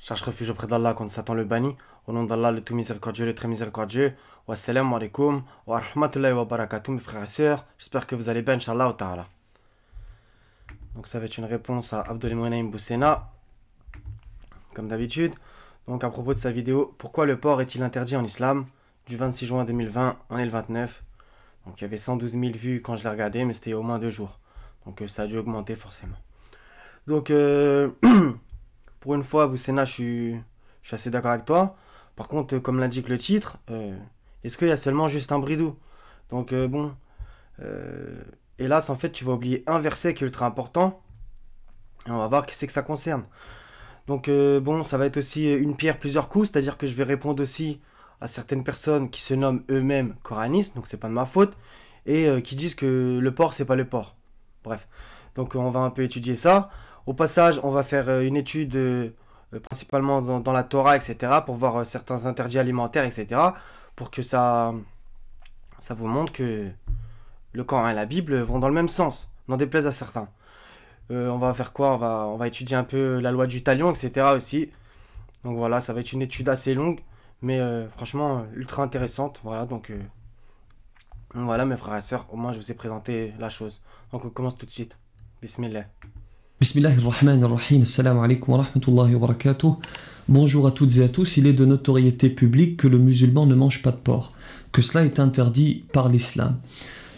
Cherche refuge auprès d'Allah contre Satan le banni. Au nom d'Allah, le tout miséricordieux, le très miséricordieux. Wassalamu alaikum wa rahmatullahi wa barakatuh, mes frères et sœurs. J'espère que vous allez bien, Inch'Allah ta'ala. Donc ça va être une réponse à Abdelmoulaim Boussena, comme d'habitude. Donc à propos de sa vidéo, pourquoi le porc est-il interdit en islam? Du 26 juin 2020, on est le 29. Donc il y avait 112 000 vues quand je l'ai regardé, mais c'était au moins 2 jours. Donc ça a dû augmenter forcément. Donc pour une fois, Boussena, je suis assez d'accord avec toi. Par contre, comme l'indique le titre, est-ce qu'il y a seulement juste un bridou? Donc bon, hélas, en fait, tu vas oublier un verset qui est ultra important. Et on va voir qu'est-ce que ça concerne. Donc bon, ça va être aussi une pierre plusieurs coups, c'est-à-dire que je vais répondre aussi à certaines personnes qui se nomment eux-mêmes coranistes, donc c'est pas de ma faute, et qui disent que le porc, c'est pas le porc. Bref, donc on va un peu étudier ça. Au passage, on va faire une étude principalement dans la Torah, etc., pour voir certains interdits alimentaires, etc., pour que ça vous montre que le Coran et la Bible vont dans le même sens, n'en déplaise à certains. On va faire quoi? On va étudier un peu la loi du talion, etc. aussi. Donc voilà, ça va être une étude assez longue, mais franchement ultra intéressante. Voilà, donc voilà mes frères et sœurs, au moins je vous ai présenté la chose. Donc on commence tout de suite. Bismillah. Bismillahirrahmanirrahim. Assalamu alaikum wa rahmatullahi wa barakatuh. Bonjour à toutes et à tous. Il est de notoriété publique que le musulman ne mange pas de porc, que cela est interdit par l'islam.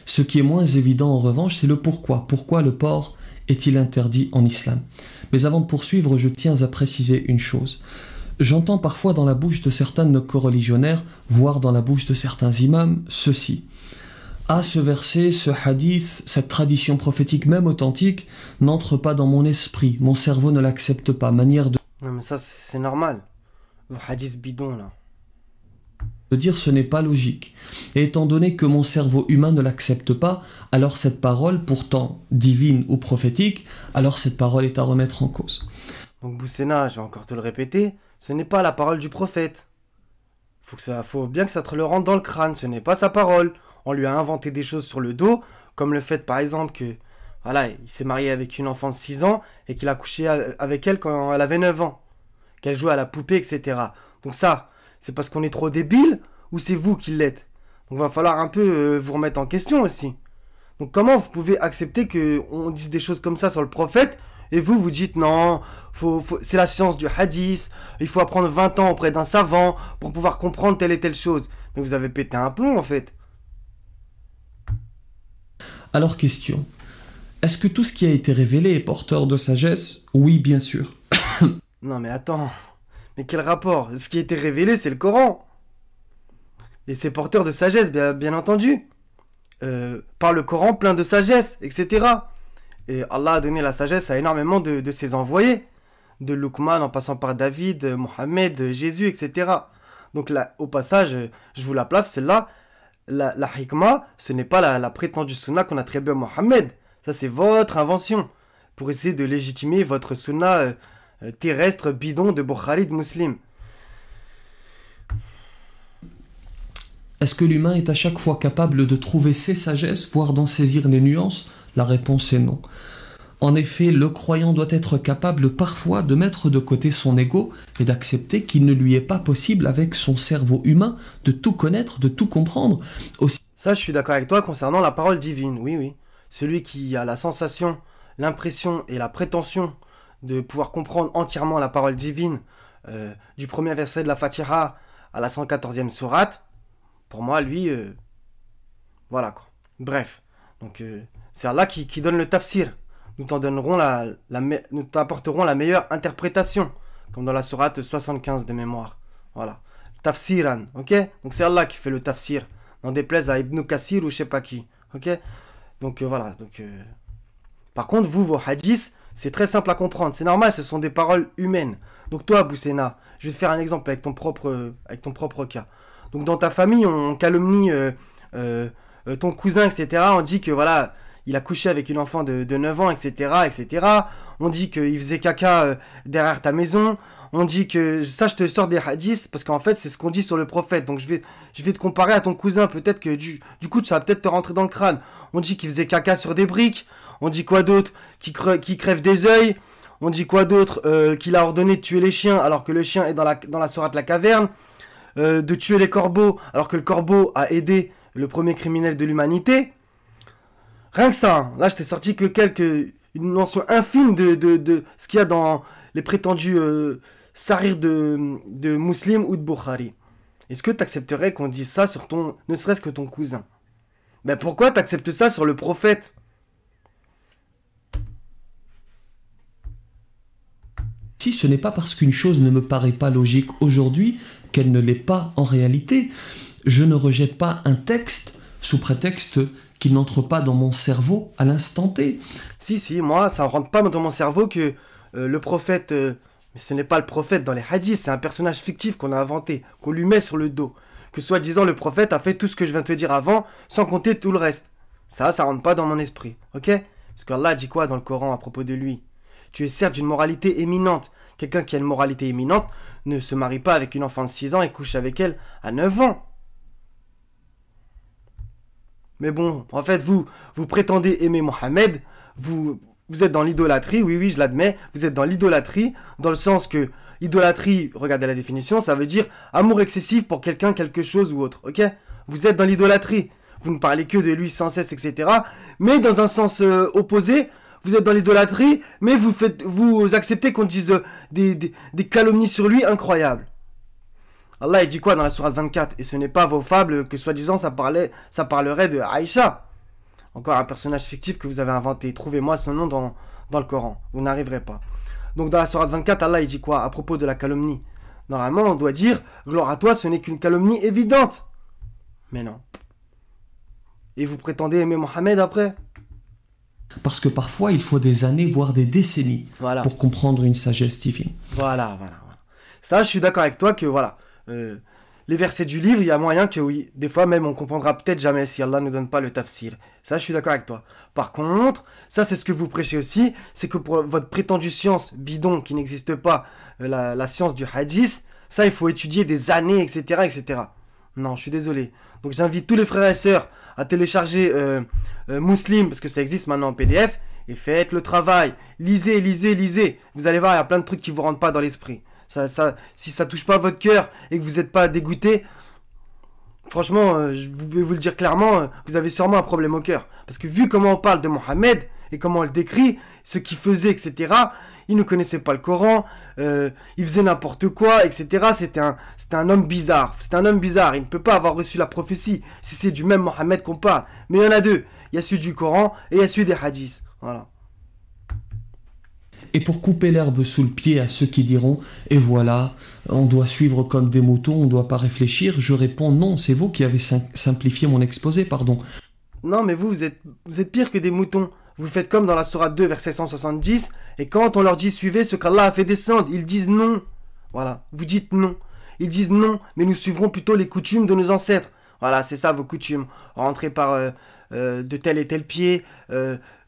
Ce qui est moins évident en revanche, c'est le pourquoi. Pourquoi le porc est-il interdit en islam? Mais avant de poursuivre, je tiens à préciser une chose. J'entends parfois dans la bouche de certains de nos coreligionnaires, voire dans la bouche de certains imams, ceci. Ah, ce verset, ce hadith, cette tradition prophétique même authentique n'entre pas dans mon esprit, mon cerveau ne l'accepte pas, manière Non mais ça c'est normal. Le hadith bidon là. de dire ce n'est pas logique. Et étant donné que mon cerveau humain ne l'accepte pas, alors cette parole, pourtant divine ou prophétique, alors cette parole est à remettre en cause. Donc Boussena, je vais encore te le répéter, ce n'est pas la parole du prophète. Faut bien que ça te le rentre dans le crâne, ce n'est pas sa parole. On lui a inventé des choses sur le dos, comme le fait par exemple que, voilà, il s'est marié avec une enfant de 6 ans et qu'il a couché avec elle quand elle avait 9 ans. Qu'elle jouait à la poupée, etc. Donc ça, c'est parce qu'on est trop débile ou c'est vous qui l'êtes? Donc il va falloir un peu vous remettre en question aussi. Donc comment vous pouvez accepter qu'on dise des choses comme ça sur le prophète et vous dites non, c'est la science du hadith, il faut apprendre 20 ans auprès d'un savant pour pouvoir comprendre telle et telle chose. Mais vous avez pété un plomb en fait. Alors question, est-ce que tout ce qui a été révélé est porteur de sagesse? Oui, bien sûr. Non mais attends, mais quel rapport? Ce qui a été révélé c'est le Coran. Et c'est porteur de sagesse, bien entendu. Par le Coran plein de sagesse, etc. Et Allah a donné la sagesse à énormément de ses envoyés. De Luqman en passant par David, Mohammed, Jésus, etc. Donc là, au passage, je vous la place, celle-là. La hikmah, ce n'est pas la prétendue sunna qu'on attribue à Mohammed. Ça, c'est votre invention. Pour essayer de légitimer votre sunna terrestre bidon de Bukhari de Muslim. Est-ce que l'humain est à chaque fois capable de trouver ses sagesses, voire d'en saisir les nuances? La réponse est non. En effet, le croyant doit être capable parfois de mettre de côté son ego et d'accepter qu'il ne lui est pas possible avec son cerveau humain de tout connaître, de tout comprendre. Aussi... Ça, je suis d'accord avec toi concernant la parole divine, oui, oui. Celui qui a la sensation, l'impression et la prétention de pouvoir comprendre entièrement la parole divine du premier verset de la Fatiha à la 114e sourate, pour moi, lui, voilà quoi. Bref, donc c'est Allah qui donne le tafsir. Nous nous t'apporterons la meilleure interprétation, comme dans la sourate 75 de mémoire. Voilà. Tafsiran, ok? Donc c'est Allah qui fait le tafsir. N'en déplaise à Ibn Kassir ou je sais pas qui, ok? Donc voilà. Donc, par contre, vos hadiths, c'est très simple à comprendre. C'est normal, ce sont des paroles humaines. Donc toi, Boussena, je vais te faire un exemple avec ton propre cas. Donc dans ta famille, on calomnie ton cousin, etc. On dit que voilà, il a couché avec une enfant de 9 ans, etc., etc. On dit qu'il faisait caca derrière ta maison. On dit que... Ça, je te sors des hadiths parce qu'en fait, c'est ce qu'on dit sur le prophète. Donc je vais te comparer à ton cousin. Peut-être que du coup, ça va peut-être te rentrer dans le crâne. On dit qu'il faisait caca sur des briques. On dit quoi d'autre? Qui crève des yeux. On dit quoi d'autre? Qu'il a ordonné de tuer les chiens alors que le chien est dans la sourate la caverne. De tuer les corbeaux alors que le corbeau a aidé le premier criminel de l'humanité. Rien que ça, hein. Là je t'ai sorti que une mention infime de ce qu'il y a dans les prétendus sarir de Muslim ou de Bukhari. Est-ce que tu accepterais qu'on dise ça sur ne serait-ce que ton cousin? Ben pourquoi tu acceptes ça sur le prophète? Si ce n'est pas parce qu'une chose ne me paraît pas logique aujourd'hui qu'elle ne l'est pas en réalité, je ne rejette pas un texte sous prétexte qu'il n'entre pas dans mon cerveau à l'instant T. Si, moi, ça ne rentre pas dans mon cerveau que le prophète... mais ce n'est pas le prophète dans les hadiths, c'est un personnage fictif qu'on a inventé, qu'on lui met sur le dos. Que soi-disant le prophète a fait tout ce que je viens de te dire avant, sans compter tout le reste. Ça rentre pas dans mon esprit, ok? Parce qu'Allah dit quoi dans le Coran à propos de lui? Tu es certes d'une moralité éminente. Quelqu'un qui a une moralité éminente ne se marie pas avec une enfant de 6 ans et couche avec elle à 9 ans. Mais bon, en fait, vous prétendez aimer Mohammed, vous êtes dans l'idolâtrie, oui, je l'admets, vous êtes dans l'idolâtrie, dans le sens que, idolâtrie, regardez la définition, ça veut dire amour excessif pour quelqu'un, quelque chose ou autre, ok? Vous êtes dans l'idolâtrie, vous ne parlez que de lui sans cesse, etc. Mais dans un sens opposé, vous êtes dans l'idolâtrie, mais vous acceptez qu'on dise des calomnies sur lui incroyables. Allah il dit quoi dans la sourate 24? Et ce n'est pas vos fables que soi-disant ça parlerait de Aïcha. Encore un personnage fictif que vous avez inventé. Trouvez-moi son nom dans le Coran. Vous n'arriverez pas. Donc dans la sourate 24, Allah il dit quoi à propos de la calomnie? Normalement on doit dire gloire à toi, ce n'est qu'une calomnie évidente. Mais non. Et vous prétendez aimer Mohammed après? Parce que parfois il faut des années, voire des décennies, pour comprendre une sagesse divine. Voilà. Ça, je suis d'accord avec toi que voilà, les versets du livre, il y a moyen que oui, des fois même on comprendra peut-être jamais si Allah ne nous donne pas le tafsir. Ça, je suis d'accord avec toi. Par contre, ça c'est ce que vous prêchez aussi, c'est que pour votre prétendue science bidon qui n'existe pas, la science du hadith, ça il faut étudier des années, etc. Non, je suis désolé. Donc j'invite tous les frères et sœurs à télécharger Muslim, parce que ça existe maintenant en PDF, et faites le travail. Lisez. Vous allez voir, il y a plein de trucs qui ne vous rentrent pas dans l'esprit. Si ça touche pas votre cœur et que vous n'êtes pas dégoûté, franchement, je vais vous le dire clairement, vous avez sûrement un problème au cœur. Parce que vu comment on parle de Mohammed et comment on le décrit, ce qu'il faisait, etc., il ne connaissait pas le Coran, il faisait n'importe quoi, etc. C'était un homme bizarre. Il ne peut pas avoir reçu la prophétie si c'est du même Mohammed qu'on parle. Mais il y en a deux. Il y a celui du Coran et il y a celui des hadiths. Voilà. Et pour couper l'herbe sous le pied à ceux qui diront « Et voilà, on doit suivre comme des moutons, on ne doit pas réfléchir », je réponds « Non, c'est vous qui avez simplifié mon exposé, pardon. » Non, mais vous êtes pire que des moutons. Vous faites comme dans la sourate 2, verset 170, et quand on leur dit « Suivez ce qu'Allah a fait descendre », ils disent « Non ». Voilà, vous dites « Non ». Ils disent « Non, mais nous suivrons plutôt les coutumes de nos ancêtres ». Voilà, c'est ça vos coutumes. Rentrer par de tel et tel pied,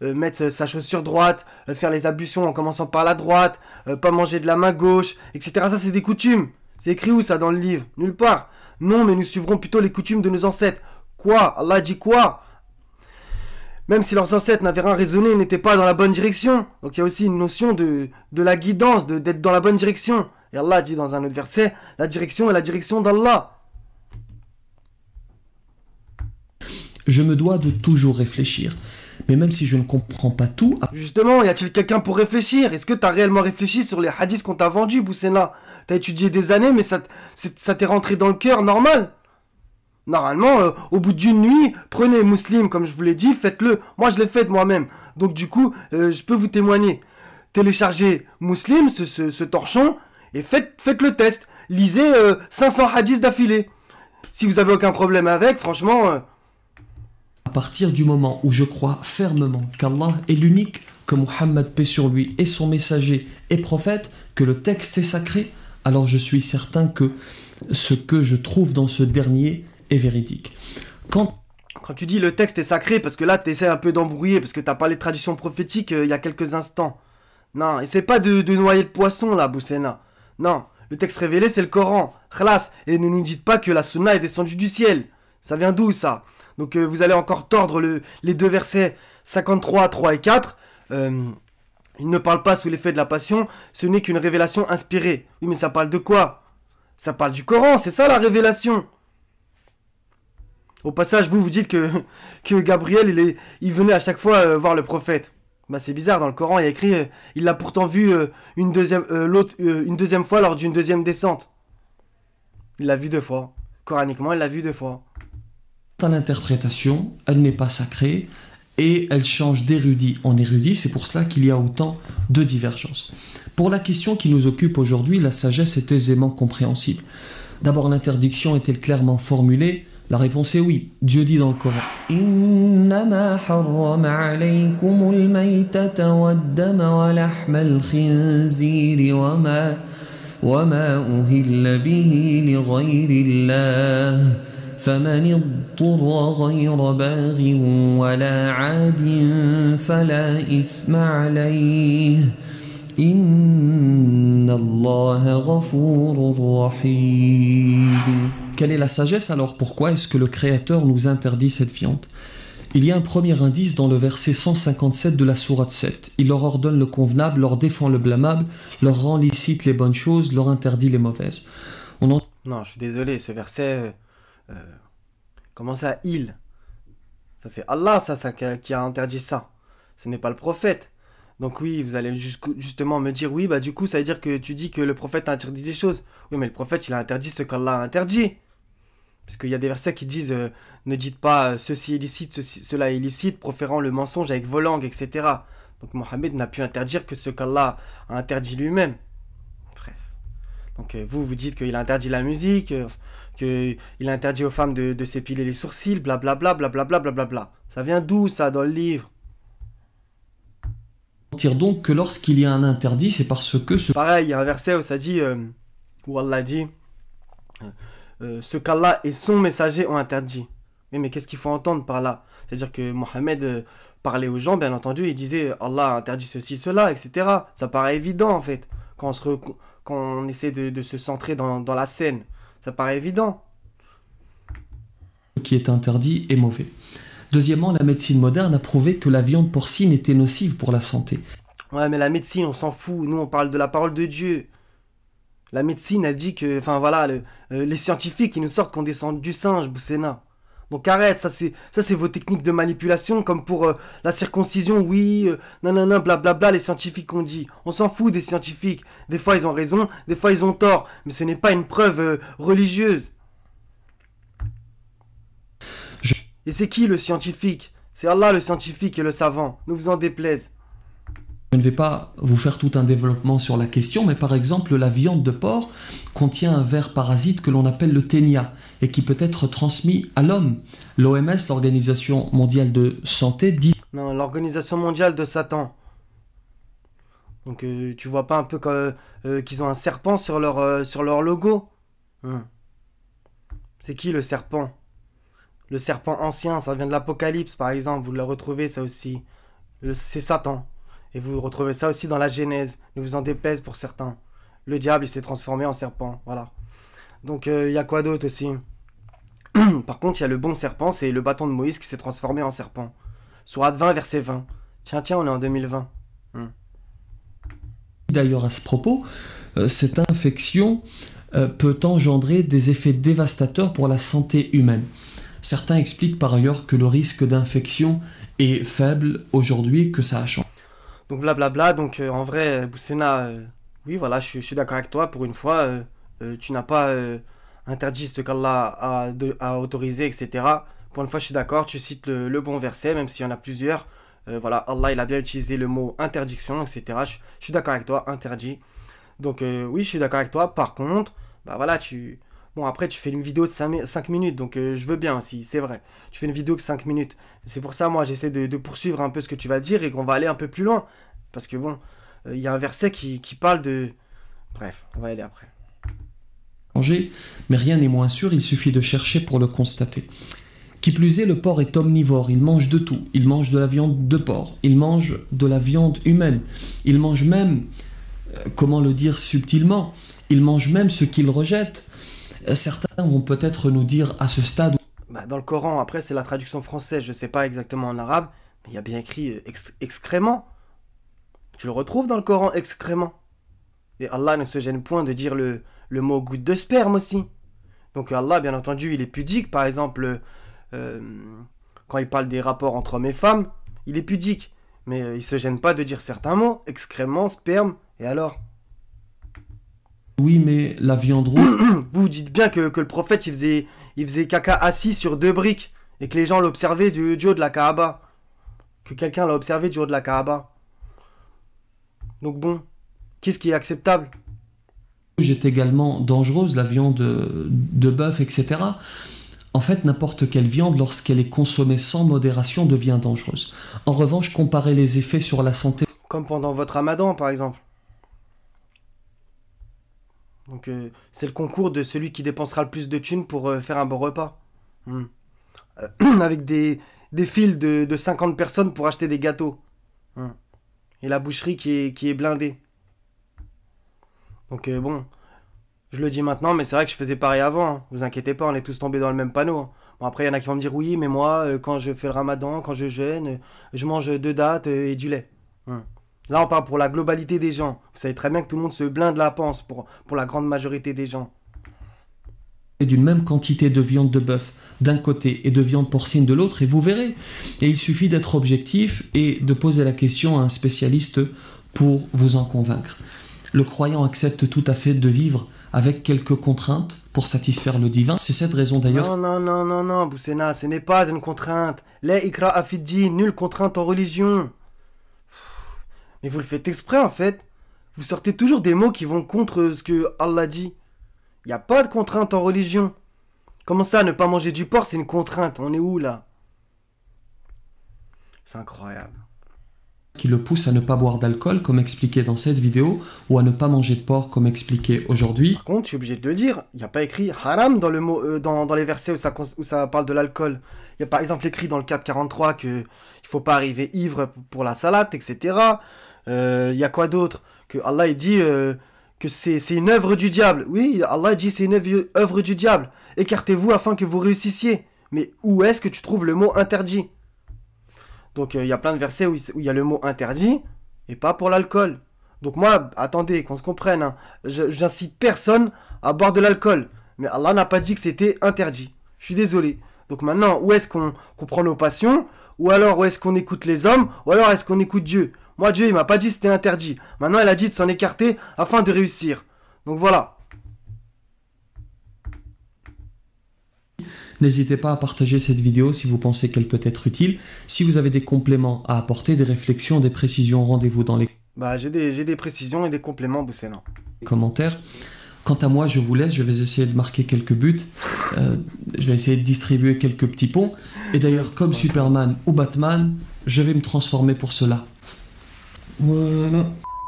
mettre sa chaussure droite, faire les ablutions en commençant par la droite, pas manger de la main gauche, etc. Ça, c'est des coutumes. C'est écrit où ça dans le livre? Nulle part. Non, mais nous suivrons plutôt les coutumes de nos ancêtres. Quoi? Allah dit quoi? Même si leurs ancêtres n'avaient rien raisonné, ils n'étaient pas dans la bonne direction. Donc il y a aussi une notion de la guidance, d'être dans la bonne direction. Et Allah dit dans un autre verset, la direction est la direction d'Allah. Je me dois de toujours réfléchir. Mais même si je ne comprends pas tout... Justement, y a-t-il quelqu'un pour réfléchir? Est-ce que tu as réellement réfléchi sur les hadiths qu'on t'a vendus, Boussena? T'as étudié des années, mais ça t'est rentré dans le cœur, normal? Normalement, au bout d'une nuit, prenez Muslim, comme je vous l'ai dit, faites-le. Moi, je l'ai fait moi-même. Donc, du coup, je peux vous témoigner. Téléchargez Muslim, ce torchon, et faites le test. Lisez 500 hadiths d'affilée. Si vous avez aucun problème avec, franchement... À partir du moment où je crois fermement qu'Allah est l'unique, que Muhammad, paix sur lui, est son messager et prophète, que le texte est sacré, alors je suis certain que ce que je trouve dans ce dernier est véridique. Quand tu dis le texte est sacré, parce que là tu essaies un peu d'embrouiller, parce que tu as parlé de tradition prophétique il y a quelques instants. Non, essaie pas de noyer le poisson là, Boussena. Non, le texte révélé c'est le Coran. Khlas, et ne nous dites pas que la sunna est descendue du ciel. Ça vient d'où ça? Donc vous allez encore tordre les deux versets 53, 3 et 4. Il ne parle pas sous l'effet de la passion, ce n'est qu'une révélation inspirée. Oui, mais ça parle de quoi? Ça parle du Coran, c'est ça la révélation. Au passage, vous dites que Gabriel, il venait à chaque fois voir le prophète. Bah c'est bizarre, dans le Coran, il y a écrit, il l'a pourtant vu une deuxième fois lors d'une deuxième descente. Il l'a vu 2 fois. Coraniquement, il l'a vu 2 fois. Dans l'interprétation, elle n'est pas sacrée et elle change d'érudit en érudit, c'est pour cela qu'il y a autant de divergences. Pour la question qui nous occupe aujourd'hui, la sagesse est aisément compréhensible. D'abord, l'interdiction est-elle clairement formulée? La réponse est oui. Dieu dit dans le Coran إنما حرم عليكم الميتة والدم ولحم الخنزير وما أهل به لغير الله فمن اضطر غير باغ ولا عاد فلا إثم عليه إن الله غفور رحيم. Quelle est la sagesse alors? Pourquoi est-ce que le Créateur nous interdit cette viande? Il y a un premier indice dans le verset 157 de la sourate 7. Il leur ordonne le convenable, leur défend le blâmable, leur rend licite les bonnes choses, leur interdit les mauvaises. Non, je suis désolé, ce verset... comment ça, il? Ça c'est Allah qui a interdit ça. Ce n'est pas le prophète. Donc oui, vous allez justement me dire, oui, bah du coup, ça veut dire que tu dis que le prophète a interdit des choses. Oui, mais le prophète, il a interdit ce qu'Allah a interdit. Parce qu'il y a des versets qui disent, ne dites pas ceci est illicite, cela est illicite, proférant le mensonge avec vos langues, etc. Donc Mohammed n'a pu interdire que ce qu'Allah a interdit lui-même. Bref. Donc vous dites qu'il a interdit la musique, qu'il a interdit aux femmes de s'épiler les sourcils, blablabla, blablabla, blablabla. Ça vient d'où ça dans le livre? Tire donc que lorsqu'il y a un interdit, c'est parce que Pareil, il y a un verset où ça dit, où Allah dit, ce qu'Allah et son messager ont interdit. Oui, mais qu'est-ce qu'il faut entendre par là? C'est-à-dire que Mohammed parlait aux gens, bien entendu, il disait Allah a interdit ceci, cela, etc. Ça paraît évident en fait, quand on essaie de se centrer dans la scène. Ça paraît évident. Ce qui est interdit est mauvais. Deuxièmement, la médecine moderne a prouvé que la viande porcine était nocive pour la santé. Ouais, mais la médecine, on s'en fout. Nous, on parle de la parole de Dieu. La médecine, elle dit que... Enfin, voilà, les scientifiques, ils nous sortent qu'on descend du singe, Boussena. Donc arrête, ça c'est vos techniques de manipulation, comme pour la circoncision, oui, nanana, blablabla, les scientifiques ont dit. On s'en fout des scientifiques. Des fois, ils ont raison, des fois, ils ont tort. Mais ce n'est pas une preuve religieuse. Et c'est qui le scientifique? C'est Allah le scientifique et le savant, ne vous en déplaise. Je ne vais pas vous faire tout un développement sur la question, mais par exemple, la viande de porc contient un ver parasite que l'on appelle le ténia et qui peut être transmis à l'homme. L'OMS, l'Organisation mondiale de santé, dit... Non, l'Organisation mondiale de Satan. Donc tu vois pas un peu qu'ils ont un serpent sur leur logo? C'est qui le serpent? Le serpent ancien, ça vient de l'Apocalypse par exemple, vous le retrouvez ça aussi. C'est Satan. Et vous retrouvez ça aussi dans la Genèse, ne vous en déplaise pour certains. Le diable il s'est transformé en serpent, voilà. Donc il y a quoi d'autre aussi? Par contre il y a le bon serpent, c'est le bâton de Moïse qui s'est transformé en serpent. Sourate 20 verset 20. Tiens, on est en 2020. D'ailleurs à ce propos, cette infection peut engendrer des effets dévastateurs pour la santé humaine. Certains expliquent par ailleurs que le risque d'infection est faible aujourd'hui, que ça a changé. Donc blablabla, donc en vrai, Boussena, oui voilà, je suis d'accord avec toi, pour une fois, tu n'as pas interdit ce qu'Allah a autorisé, etc. Pour une fois, je suis d'accord, tu cites le bon verset, même s'il y en a plusieurs. Voilà, Allah, il a bien utilisé le mot interdiction, etc. Je suis d'accord avec toi, interdit. Donc oui, je suis d'accord avec toi, par contre, bah voilà, Bon, après, tu fais une vidéo de 5 minutes, donc je veux bien aussi, c'est vrai. Tu fais une vidéo de 5 minutes. C'est pour ça, moi, j'essaie de poursuivre un peu ce que tu vas dire et qu'on va aller un peu plus loin. Parce que bon, il y a un verset qui parle de... Bref, on va aller après. Mais rien n'est moins sûr, il suffit de chercher pour le constater. Qui plus est, le porc est omnivore, il mange de tout. Il mange de la viande de porc, il mange de la viande humaine. Il mange même, comment le dire subtilement, il mange même ce qu'il rejette. Certains vont peut-être nous dire à ce stade... Dans le Coran, après c'est la traduction française, je sais pas exactement en arabe, mais il y a bien écrit excrément. Tu le retrouves dans le Coran, excrément. Et Allah ne se gêne point de dire le mot goutte de sperme aussi. Donc Allah, bien entendu, il est pudique. Par exemple, quand il parle des rapports entre hommes et femmes, il est pudique. Mais il se gêne pas de dire certains mots, excrément, sperme, et alors? Oui, mais la viande rouge, Vous dites bien que le prophète, il faisait caca assis sur 2 briques, et que les gens l'observaient du haut de la Kaaba. Que quelqu'un l'a observé du haut de la Kaaba. Donc bon, qu'est-ce qui est acceptable? est également dangereuse, la viande de bœuf, etc. En fait, n'importe quelle viande, lorsqu'elle est consommée sans modération, devient dangereuse. En revanche, comparer les effets sur la santé. Comme pendant votre ramadan, par exemple. Donc c'est le concours de celui qui dépensera le plus de thunes pour faire un bon repas. Hmm. Avec des files de 50 personnes pour acheter des gâteaux. Hmm. Et la boucherie qui est blindée. Donc bon, je le dis maintenant, mais c'est vrai que je faisais pareil avant. Hein. Vous inquiétez pas, on est tous tombés dans le même panneau. Hein. Bon, après, il y en a qui vont me dire, oui, mais moi, quand je fais le ramadan, quand je jeûne, je mange 2 dattes et du lait. Hmm. Là, on parle pour la globalité des gens. Vous savez très bien que tout le monde se blinde la panse pour la grande majorité des gens. D'une même quantité de viande de bœuf d'un côté et de viande porcine de l'autre, et vous verrez. Et il suffit d'être objectif et de poser la question à un spécialiste pour vous en convaincre. Le croyant accepte tout à fait de vivre avec quelques contraintes pour satisfaire le divin. C'est cette raison d'ailleurs. Non, Boussena, ce n'est pas une contrainte. La ikra afidji, nulle contrainte en religion. Mais vous le faites exprès en fait. Vous sortez toujours des mots qui vont contre ce que Allah dit. Il n'y a pas de contrainte en religion. Comment ça, ne pas manger du porc, c'est une contrainte? On est où là? C'est incroyable. Qui le pousse à ne pas boire d'alcool, comme expliqué dans cette vidéo, ou à ne pas manger de porc, comme expliqué aujourd'hui. Par contre, je suis obligé de le dire, il n'y a pas écrit haram dans, le mot, dans les versets où ça parle de l'alcool. Il y a par exemple écrit dans le 4:43 qu'il ne faut pas arriver ivre pour la salade, etc. Il y a quoi d'autre? Que Allah il dit que c'est une œuvre du diable. Oui, Allah dit c'est une œuvre du diable. Écartez-vous afin que vous réussissiez. Mais où est-ce que tu trouves le mot interdit? Donc il y a plein de versets où il y a le mot interdit et pas pour l'alcool. Donc moi, attendez, qu'on se comprenne, hein, j'incite personne à boire de l'alcool. Mais Allah n'a pas dit que c'était interdit. Je suis désolé. Donc maintenant, où est-ce qu'on prend nos passions? Ou alors où est-ce qu'on écoute les hommes? Ou alors est-ce qu'on écoute Dieu? Moi, Dieu, il m'a pas dit que c'était interdit. Maintenant, il a dit de s'en écarter afin de réussir. Donc voilà. N'hésitez pas à partager cette vidéo si vous pensez qu'elle peut être utile. Si vous avez des compléments à apporter, des réflexions, des précisions, rendez-vous dans les j'ai des précisions et des compléments, Boussena. commentaires. Quant à moi, je vous laisse, je vais essayer de marquer quelques buts. Je vais essayer de distribuer quelques petits ponts. Et d'ailleurs, comme Superman ou Batman, je vais me transformer pour cela. Voilà.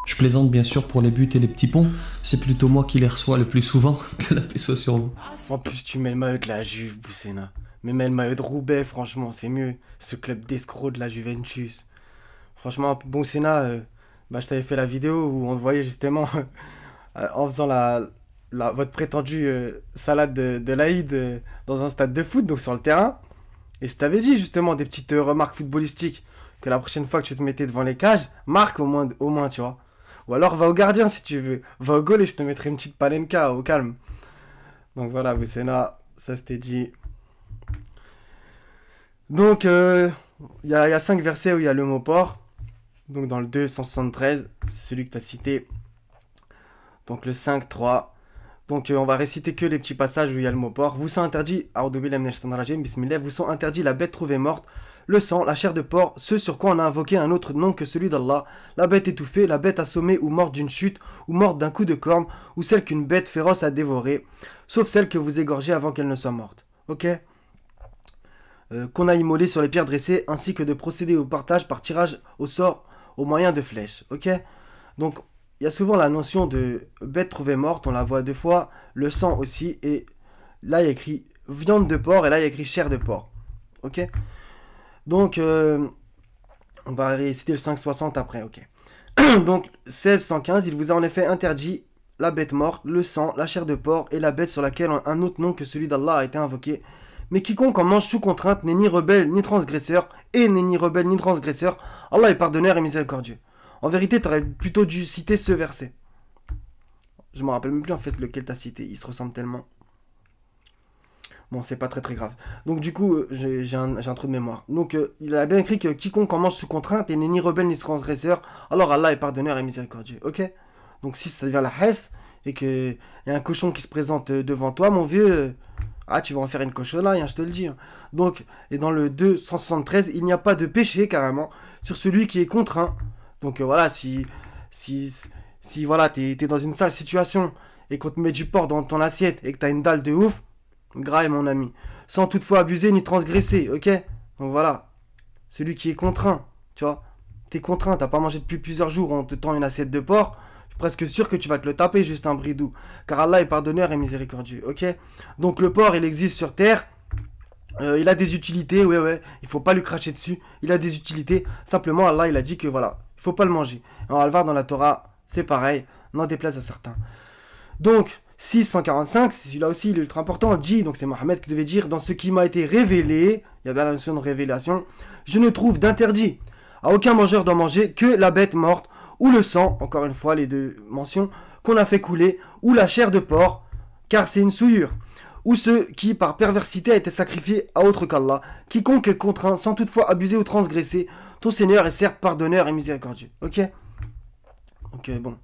Je plaisante bien sûr pour les buts et les petits ponts. C'est plutôt moi qui les reçois le plus souvent, que la paix soit sur vous. En plus, tu mets le maillot de la Juve, Boussena. Mais mets le maillot de Roubaix, franchement, c'est mieux. Ce club d'escrocs de la Juventus. Franchement, Boussena, je t'avais fait la vidéo où on te voyait justement en faisant votre prétendue salade de l'Aïd dans un stade de foot, donc sur le terrain. Et je t'avais dit justement des petites remarques footballistiques. Que la prochaine fois que tu te mettais devant les cages, marque au moins, tu vois. Ou alors va au gardien si tu veux. Va au goal et je te mettrai une petite palenka au calme. Donc voilà, Boussena, ça c'était dit. Donc, il y a 5 versets où il y a le mot porc. Donc dans le 273, celui que tu as cité. Donc le 5:3. Donc on va réciter que les petits passages où il y a le mot porc. Vous sont interdits, bismillah, vous sont interdits la bête trouvée morte, le sang, la chair de porc, ce sur quoi on a invoqué un autre nom que celui d'Allah, la bête étouffée, la bête assommée ou morte d'une chute, ou morte d'un coup de corne, ou celle qu'une bête féroce a dévorée, sauf celle que vous égorgez avant qu'elle ne soit morte. Ok? Qu'on a immolé sur les pierres dressées, ainsi que de procéder au partage par tirage au sort au moyen de flèches. Ok? Donc, il y a souvent la notion de bête trouvée morte, on la voit 2 fois, le sang aussi, et là il y a écrit viande de porc, et là il y a écrit chair de porc. Ok? Donc, on va réciter le 560 après, ok. Donc, 1615, il vous a en effet interdit la bête morte, le sang, la chair de porc et la bête sur laquelle un autre nom que celui d'Allah a été invoqué. Mais quiconque en mange sous contrainte n'est ni rebelle ni transgresseur, et n'est ni rebelle ni transgresseur. Allah est pardonneur et miséricordieux. En vérité, tu aurais plutôt dû citer ce verset. Je me rappelle même plus en fait lequel tu as cité. Il se ressemble tellement. Bon, c'est pas très très grave. Donc du coup, j'ai un trou de mémoire. Donc il a bien écrit que quiconque en mange sous contrainte et n'est ni rebelle ni transgresseur, alors Allah est pardonneur et miséricordieux. Ok? Donc si ça devient la hesse et qu'il y a un cochon qui se présente devant toi, mon vieux, tu vas en faire une cochonaille, hein, je te le dis. Hein. Donc, et dans le 273, il n'y a pas de péché carrément sur celui qui est contraint. Donc voilà, si voilà, t'es dans une sale situation et qu'on te met du porc dans ton assiette et que t'as une dalle de ouf, graille mon ami, sans toutefois abuser ni transgresser, ok? Donc voilà, celui qui est contraint, tu vois, t'es contraint, t'as pas mangé depuis plusieurs jours, on te tend une assiette de porc, je suis presque sûr que tu vas te le taper, juste un bridou, car Allah est pardonneur et miséricordieux, ok? Donc le porc, il existe sur terre, il a des utilités, ouais, il faut pas lui cracher dessus, il a des utilités, simplement Allah, il a dit que voilà, il faut pas le manger. On va le voir dans la Torah, c'est pareil, n'en déplaise à certains. Donc, 645, celui-là aussi il est ultra important, dit, donc c'est Mohammed qui devait dire, dans ce qui m'a été révélé, il y a bien la notion de révélation, je ne trouve d'interdit à aucun mangeur d'en manger que la bête morte, ou le sang, encore une fois les deux mentions, qu'on a fait couler, ou la chair de porc, car c'est une souillure, ou ceux qui par perversité a été sacrifiés à autre qu'Allah, quiconque est contraint sans toutefois abuser ou transgresser, ton Seigneur est certes pardonneur et miséricordieux, ok? Donc bon,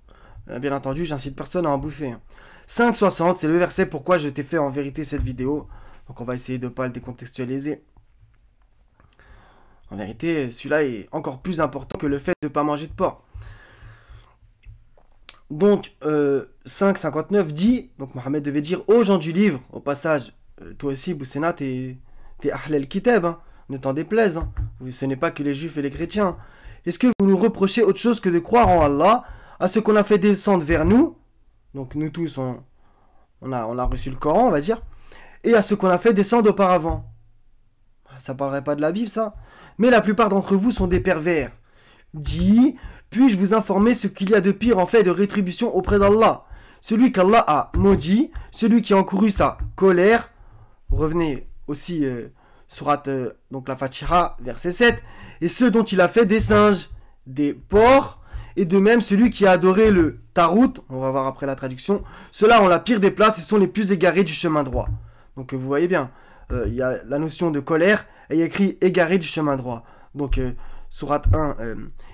bien entendu, j'incite personne à en bouffer. 5,60, c'est le verset pourquoi je t'ai fait en vérité cette vidéo. Donc on va essayer de ne pas le décontextualiser. En vérité, celui-là est encore plus important que le fait de ne pas manger de porc. Donc 5,59 dit, donc Mohammed devait dire aux gens du livre, au passage, toi aussi Boussena, t'es Ahlel Kitab, hein, ne t'en déplaise, hein. Ce n'est pas que les juifs et les chrétiens. Est-ce que vous nous reprochez autre chose que de croire en Allah, à ce qu'on a fait descendre vers nous? Donc nous tous, on a reçu le Coran, on va dire. Et à ce qu'on a fait descendre auparavant. Ça parlerait pas de la Bible, ça. Mais la plupart d'entre vous sont des pervers. Dit, puis-je vous informer ce qu'il y a de pire en fait de rétribution auprès d'Allah? Celui qu'Allah a maudit, celui qui a encouru sa colère. Revenez aussi, surat, donc la Fatiha, verset 7. Et ceux dont il a fait des singes, des porcs. Et de même, celui qui a adoré le Tarout, on va voir après la traduction, ceux-là ont la pire des places et sont les plus égarés du chemin droit. Donc vous voyez bien, il y a la notion de colère et il y a écrit égaré du chemin droit. Donc surat 1,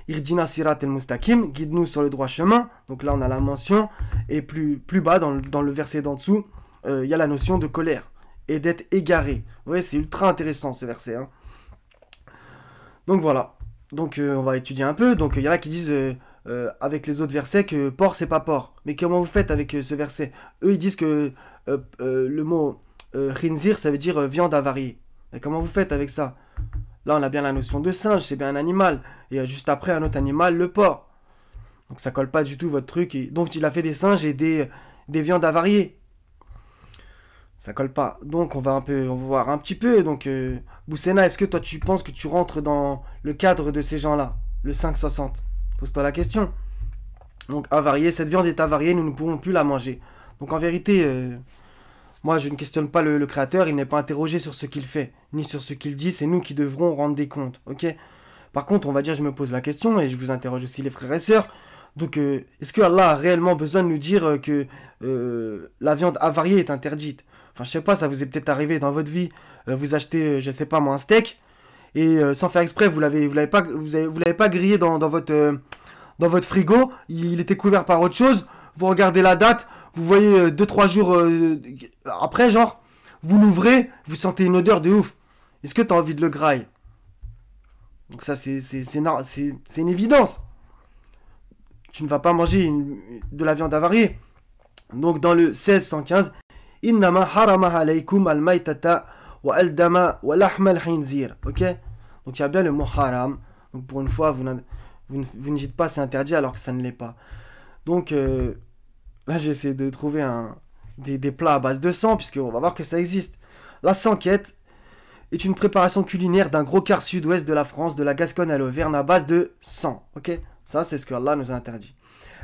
Irdina Sirat el Mustaqim, guide-nous sur le droit chemin. Donc là on a la mention et plus bas dans le verset d'en dessous, il y a la notion de colère et d'être égaré. Vous voyez, c'est ultra intéressant ce verset. Hein. Donc voilà. Donc on va étudier un peu. Donc il y en a qui disent avec les autres versets que porc c'est pas porc. Mais comment vous faites avec ce verset? Eux ils disent que le mot khinzir ça veut dire viande avariée. Et comment vous faites avec ça? Là on a bien la notion de singe, c'est bien un animal. Et juste après un autre animal, le porc. Donc ça colle pas du tout votre truc. Et donc il a fait des singes et des viandes avariées. Ça colle pas. Donc on va voir un petit peu. Donc Boussena, est-ce que toi tu penses que tu rentres dans le cadre de ces gens-là? Le 5,60. Pose-toi la question. Donc avariée, cette viande est avariée, nous ne pouvons plus la manger. Donc en vérité, moi je ne questionne pas le créateur, il n'est pas interrogé sur ce qu'il fait, ni sur ce qu'il dit, c'est nous qui devrons rendre des comptes, ok? Par contre, on va dire, je me pose la question, et je vous interroge aussi les frères et sœurs, donc est-ce que Allah a réellement besoin de nous dire que la viande avariée est interdite? Enfin je sais pas, ça vous est peut-être arrivé dans votre vie, vous achetez, je sais pas moi, un steak, et sans faire exprès, vous l'avez pas grillé dans votre frigo, il était couvert par autre chose, vous regardez la date, vous voyez 2-3 jours après, genre, vous l'ouvrez, vous sentez une odeur de ouf. Est-ce que tu as envie de le grailler? Donc ça, c'est une évidence. Tu ne vas pas manger de la viande avariée. Donc dans le 1615, Innama harama alaykum al-maitata wa al-dama wa lahma al-khinzir. Ok? Donc il y a bien le mot haram. Donc pour une fois, vous ne dites pas c'est interdit alors que ça ne l'est pas. Donc là, j'ai essayé de trouver des plats à base de sang, puisqu'on va voir que ça existe. La sanquette est une préparation culinaire d'un gros quart sud-ouest de la France, de la Gascogne à l'Auvergne, à base de sang. Ok? Ça, c'est ce que Allah nous a interdit.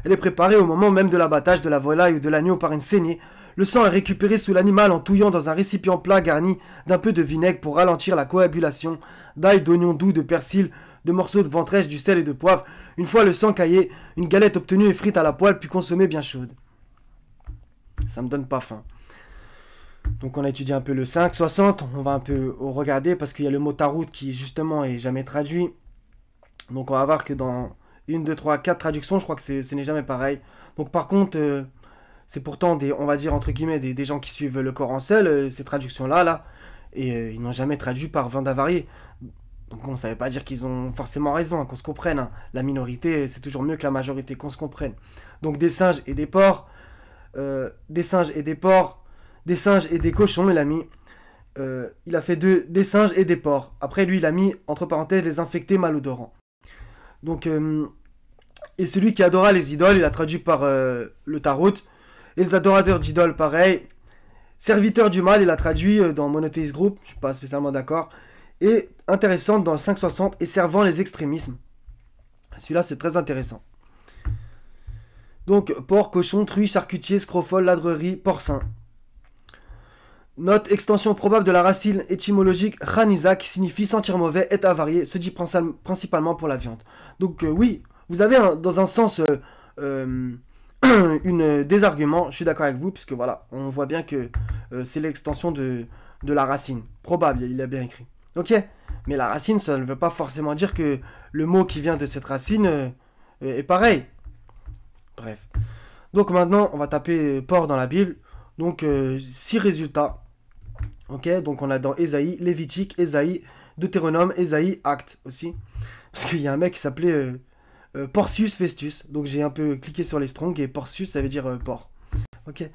Elle est préparée au moment même de l'abattage de la volaille ou de l'agneau par une saignée. Le sang est récupéré sous l'animal en touillant dans un récipient plat garni d'un peu de vinaigre pour ralentir la coagulation, d'ail, d'oignon doux, de persil, 2 morceaux de ventrèche, du sel et de poivre. Une fois le sang caillé, une galette obtenue et frite à la poêle, puis consommée bien chaude. Ça me donne pas faim. Donc on a étudié un peu le 5, 60, on va un peu regarder parce qu'il y a le mot tarout qui justement est jamais traduit. Donc on va voir que dans 1, 2, 3, 4 traductions, je crois que ce n'est jamais pareil. Donc par contre, c'est pourtant on va dire entre guillemets, des gens qui suivent le Coran seul, ces traductions-là, et ils n'ont jamais traduit par vin d'avarié. Donc bon, ça ne veut pas dire qu'ils ont forcément raison, hein, qu'on se comprenne. Hein. La minorité, c'est toujours mieux que la majorité, qu'on se comprenne. Donc des singes et des porcs, des singes et des porcs, des singes et des cochons, il a mis. Il a fait des singes et des porcs. Après, lui, il a mis, entre parenthèses, les infectés malodorants. Donc, et celui qui adora les idoles, il a traduit par le tarot. Et les adorateurs d'idoles, pareil. Serviteur du mal, il a traduit dans Monotheist Group, je ne suis pas spécialement d'accord. Et intéressant dans 560, et servant les extrémismes. Celui-là, c'est très intéressant. Donc, porc, cochon, truie, charcutier, scrophole, ladrerie, porcin. Note, extension probable de la racine étymologique Khaniza qui signifie sentir mauvais, est avarié, se dit principalement pour la viande. Donc oui, vous avez dans un sens des arguments, je suis d'accord avec vous, puisque voilà, on voit bien que c'est l'extension de la racine. Probable, il a bien écrit. Ok, mais la racine, ça ne veut pas forcément dire que le mot qui vient de cette racine est pareil. Bref. Donc maintenant, on va taper porc dans la Bible. Donc 6 résultats. Ok, donc on a dans Ésaïe, Lévitique, Ésaïe, Deutéronome, Ésaïe, Actes aussi. Parce qu'il y a un mec qui s'appelait Porcius Festus. Donc j'ai un peu cliqué sur les strongs et Porcius ça veut dire porc. Ok.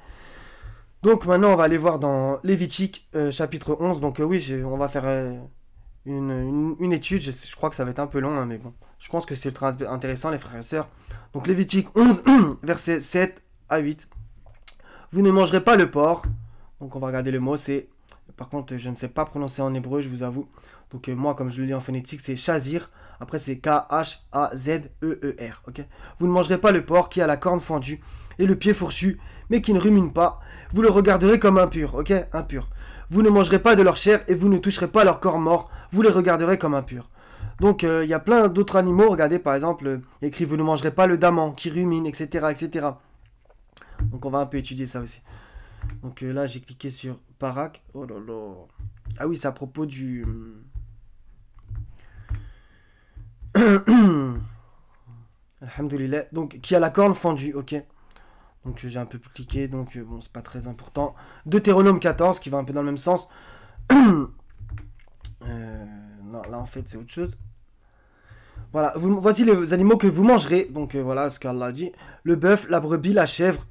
Donc maintenant on va aller voir dans Lévitique chapitre 11. Donc oui, on va faire une étude. Je crois que ça va être un peu long, hein, mais bon. Je pense que c'est ultra intéressant les frères et sœurs. Donc Lévitique 11, versets 7 à 8. Vous ne mangerez pas le porc. Donc on va regarder le mot, c'est... Par contre, je ne sais pas prononcer en hébreu, je vous avoue. Donc moi, comme je le lis en phonétique, c'est chazir. Après, c'est K-H-A-Z-E-E-R. Okay, vous ne mangerez pas le porc qui a la corne fendue et le pied fourchu, mais qui ne rumine pas. Vous le regarderez comme impur. Ok, impur. Vous ne mangerez pas de leur chair et vous ne toucherez pas leur corps mort. Vous les regarderez comme impurs. Donc, il y a plein d'autres animaux. Regardez, par exemple, écrit « Vous ne mangerez pas le daman qui rumine, etc. etc. » Donc, on va un peu étudier ça aussi. Donc là, j'ai cliqué sur Parak. Oh là là. Ah oui, c'est à propos du... Alhamdoulilah. Donc, qui a la corne fendue, ok. Donc, j'ai un peu cliqué, donc bon, c'est pas très important. Deutéronome 14, qui va un peu dans le même sens. Non, là, en fait, c'est autre chose. Voilà, voici les animaux que vous mangerez. Donc, voilà ce qu'Allah dit. Le bœuf, la brebis, la chèvre,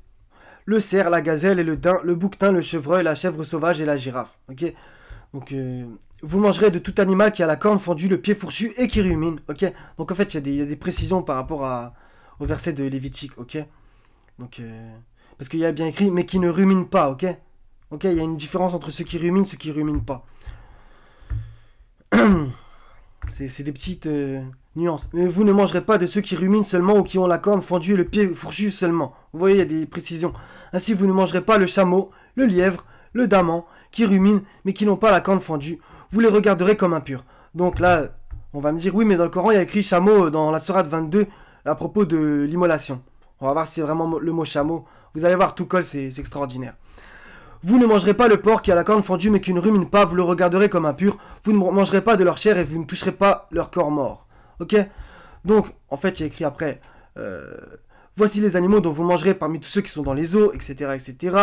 le cerf, la gazelle et le daim, le bouquetin, le chevreuil, la chèvre sauvage et la girafe. Ok. Donc, vous mangerez de tout animal qui a la corne fendue, le pied fourchu et qui rumine. Ok. Donc, en fait, il y a des précisions par rapport au verset de Lévitique. Ok. Donc, parce qu'il y a bien écrit, mais qui ne rumine pas. Ok. Ok, il y a une différence entre ceux qui ruminent et ceux qui ruminent pas. C'est des petites nuances. Mais vous ne mangerez pas de ceux qui ruminent seulement ou qui ont la corne fendue et le pied fourchu seulement. Vous voyez, il y a des précisions. Ainsi, vous ne mangerez pas le chameau, le lièvre, le daman, qui ruminent mais qui n'ont pas la corne fendue. Vous les regarderez comme impurs. Donc là, on va me dire, oui, mais dans le Coran, il y a écrit chameau dans la sourate 22 à propos de l'immolation. On va voir si c'est vraiment le mot chameau. Vous allez voir, tout colle, c'est extraordinaire. Vous ne mangerez pas le porc qui a la corne fendue mais qui ne rumine pas, vous le regarderez comme impur. Vous ne mangerez pas de leur chair et vous ne toucherez pas leur corps mort. Ok. Donc, en fait, il y a écrit après, voici les animaux dont vous mangerez parmi tous ceux qui sont dans les eaux, etc., etc.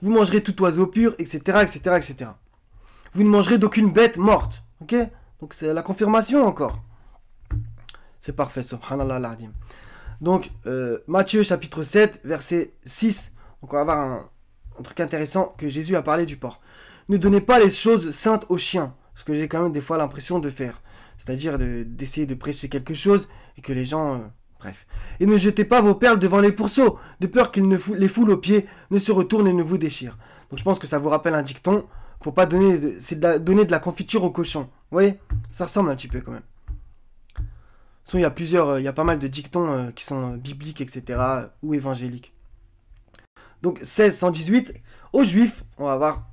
Vous mangerez tout oiseau pur, etc., etc., etc. Vous ne mangerez d'aucune bête morte. Ok. Donc, c'est la confirmation encore. C'est parfait, subhanallah al-azim. Donc, Matthieu chapitre 7, verset 6. Donc, on va avoir un truc intéressant que Jésus a parlé du porc. Ne donnez pas les choses saintes aux chiens. Ce que j'ai quand même des fois l'impression de faire. C'est-à-dire d'essayer de prêcher quelque chose et que les gens... bref. Et ne jetez pas vos perles devant les pourceaux, de peur qu'ils les foulent aux pieds, ne se retournent et ne vous déchirent. Donc je pense que ça vous rappelle un dicton. Faut pas donner... donner de la confiture aux cochons. Vous voyez? Ça ressemble un petit peu quand même. De toute façon, il y a pas mal de dictons qui sont bibliques, etc. ou évangéliques. Donc 1618, aux Juifs, on va voir,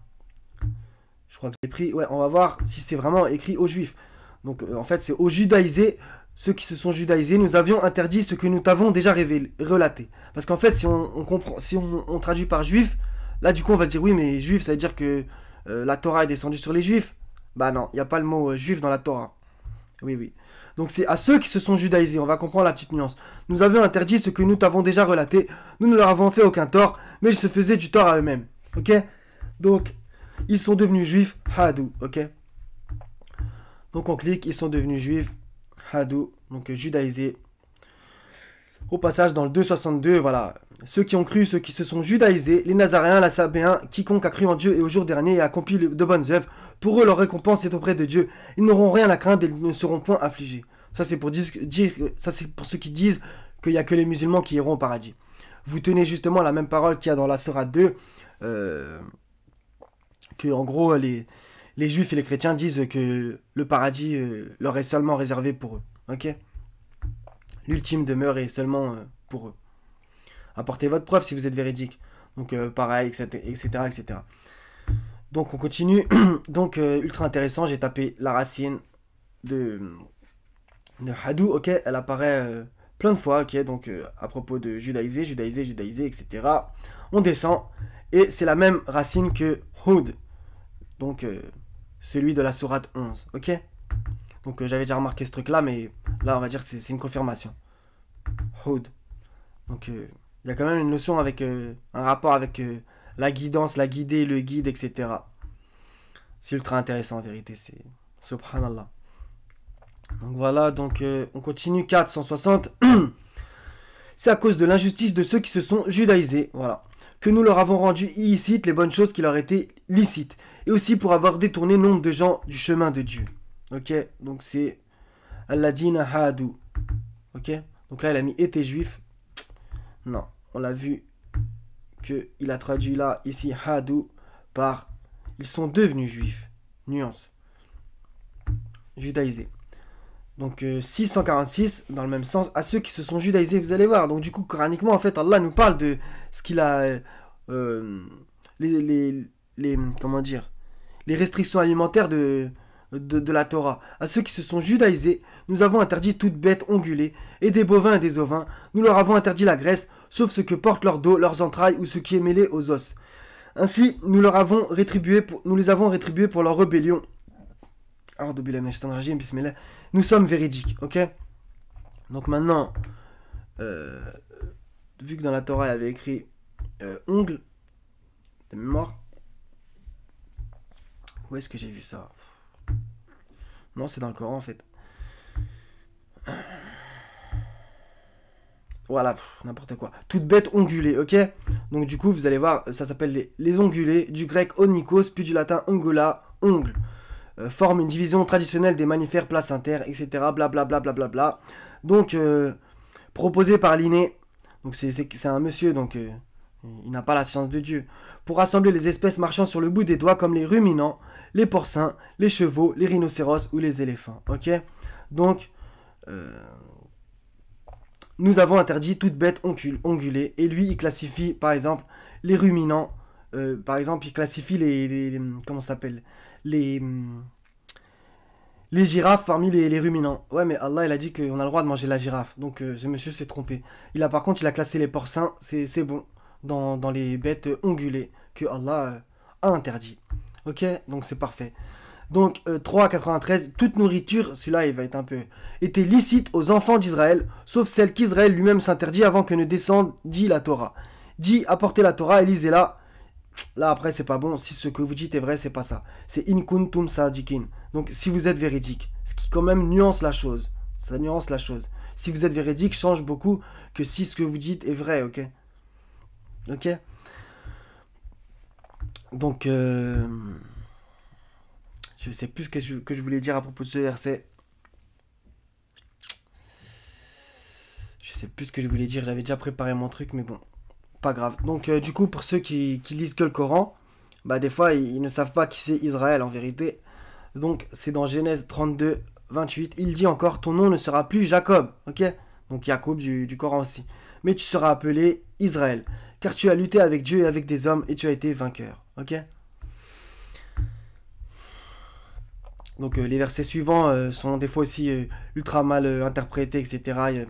je crois que j'ai pris, ouais, on va voir si c'est vraiment écrit aux Juifs. Donc en fait c'est aux judaïsés ceux qui se sont judaïsés, nous avions interdit ce que nous t'avons déjà relaté. Parce qu'en fait, si on traduit par juif, là du coup on va se dire oui, mais juif, ça veut dire que la Torah est descendue sur les juifs. Bah non, il n'y a pas le mot juif dans la Torah. Oui, oui. Donc c'est à ceux qui se sont judaïsés, on va comprendre la petite nuance. Nous avions interdit ce que nous t'avons déjà relaté, nous ne leur avons fait aucun tort, mais ils se faisaient du tort à eux-mêmes. Ok? Donc, ils sont devenus juifs, hadou, ok? Donc on clique, ils sont devenus juifs, hadou, donc judaïsés. Au passage, dans le 2,62, voilà. Ceux qui ont cru, ceux qui se sont judaïsés, les Nazaréens, les Sabéens, quiconque a cru en Dieu et au jour dernier et a accompli de bonnes œuvres, pour eux leur récompense est auprès de Dieu. Ils n'auront rien à craindre et ils ne seront point affligés. Ça c'est pour ça c'est pour ceux qui disent qu'il n'y a que les musulmans qui iront au paradis. Vous tenez justement la même parole qu'il y a dans la Sourate 2, que en gros les juifs et les chrétiens disent que le paradis leur est seulement réservé pour eux. Ok? L'ultime demeure est seulement pour eux. Apportez votre preuve si vous êtes véridique. Donc pareil, etc. Donc on continue. Donc ultra intéressant, j'ai tapé la racine de hadou, ok, elle apparaît plein de fois, ok, donc à propos de judaïser, etc. On descend, et c'est la même racine que houd, donc celui de la sourate 11, ok. Donc j'avais déjà remarqué ce truc là, mais là on va dire que c'est une confirmation. Houd. Donc il y a quand même une notion avec un rapport avec la guidance, la guidée, le guide, etc. C'est ultra intéressant en vérité, c'est subhanallah. Donc voilà, donc on continue 460. C'est à cause de l'injustice de ceux qui se sont judaïsés, voilà, que nous leur avons rendu illicites les bonnes choses qui leur étaient licites, et aussi pour avoir détourné nombre de gens du chemin de Dieu. Ok, donc c'est Alladina Hadou. Ok, donc là il a mis était juif. Non, on l'a vu que il a traduit là ici Hadou par ils sont devenus juifs. Nuance. Judaïsés. Donc 646 dans le même sens à ceux qui se sont judaïsés, vous allez voir. Donc du coup coraniquement en fait Allah nous parle de ce qu'il a comment dire, les restrictions alimentaires de la Torah. À ceux qui se sont judaïsés, nous avons interdit toute bête ongulée et des bovins et des ovins. Nous leur avons interdit la graisse, sauf ce que portent leur dos, leurs entrailles ou ce qui est mêlé aux os. Ainsi, nous les avons rétribués pour leur rébellion. Nous sommes véridiques, ok? Donc maintenant, vu que dans la Torah il avait écrit ongle de mémoire, où est-ce que j'ai vu ça? Non, c'est dans le Coran en fait. Voilà, n'importe quoi. Toute bête ongulée, ok? Donc du coup, vous allez voir, ça s'appelle les ongulés, du grec onikos, puis du latin ongula, ongle. Forme une division traditionnelle des mammifères placentaires, etc. Blablabla. Donc, proposé par Linné, donc c'est un monsieur, donc il n'a pas la science de Dieu, pour rassembler les espèces marchant sur le bout des doigts comme les ruminants, les porcins, les chevaux, les rhinocéros ou les éléphants. Ok? Donc, nous avons interdit toute bête ongulée, et lui il classifie par exemple les ruminants, par exemple il classifie les comment ça s'appelle, les girafes parmi les ruminants. Ouais, mais Allah il a dit qu'on a le droit de manger la girafe, donc ce monsieur s'est trompé. Par contre il a classé les porcins, c'est bon, dans les bêtes ongulées que Allah a interdit. Ok, donc c'est parfait. Donc 3,93, toute nourriture, celui-là il va être un peu, était licite aux enfants d'Israël, sauf celle qu'Israël lui-même s'interdit avant que ne descende, dit la Torah. Dit, apportez la Torah et lisez-la. Là après c'est pas bon, si ce que vous dites est vrai, c'est pas ça. C'est in kuntum sadikin. Donc si vous êtes véridique, ce qui quand même nuance la chose. Ça nuance la chose. Si vous êtes véridique, change beaucoup que si ce que vous dites est vrai, ok? Ok? Donc je sais plus ce que je voulais dire à propos de ce verset. Je sais plus ce que je voulais dire, j'avais déjà préparé mon truc, mais bon, pas grave. Donc du coup, pour ceux qui lisent que le Coran, bah des fois, ils ne savent pas qui c'est Israël en vérité. Donc c'est dans Genèse 32, 28, il dit encore, ton nom ne sera plus Jacob, ok? Donc Jacob du Coran aussi. Mais tu seras appelé Israël, car tu as lutté avec Dieu et avec des hommes, et tu as été vainqueur, ok? Donc les versets suivants sont des fois aussi ultra mal interprétés, etc.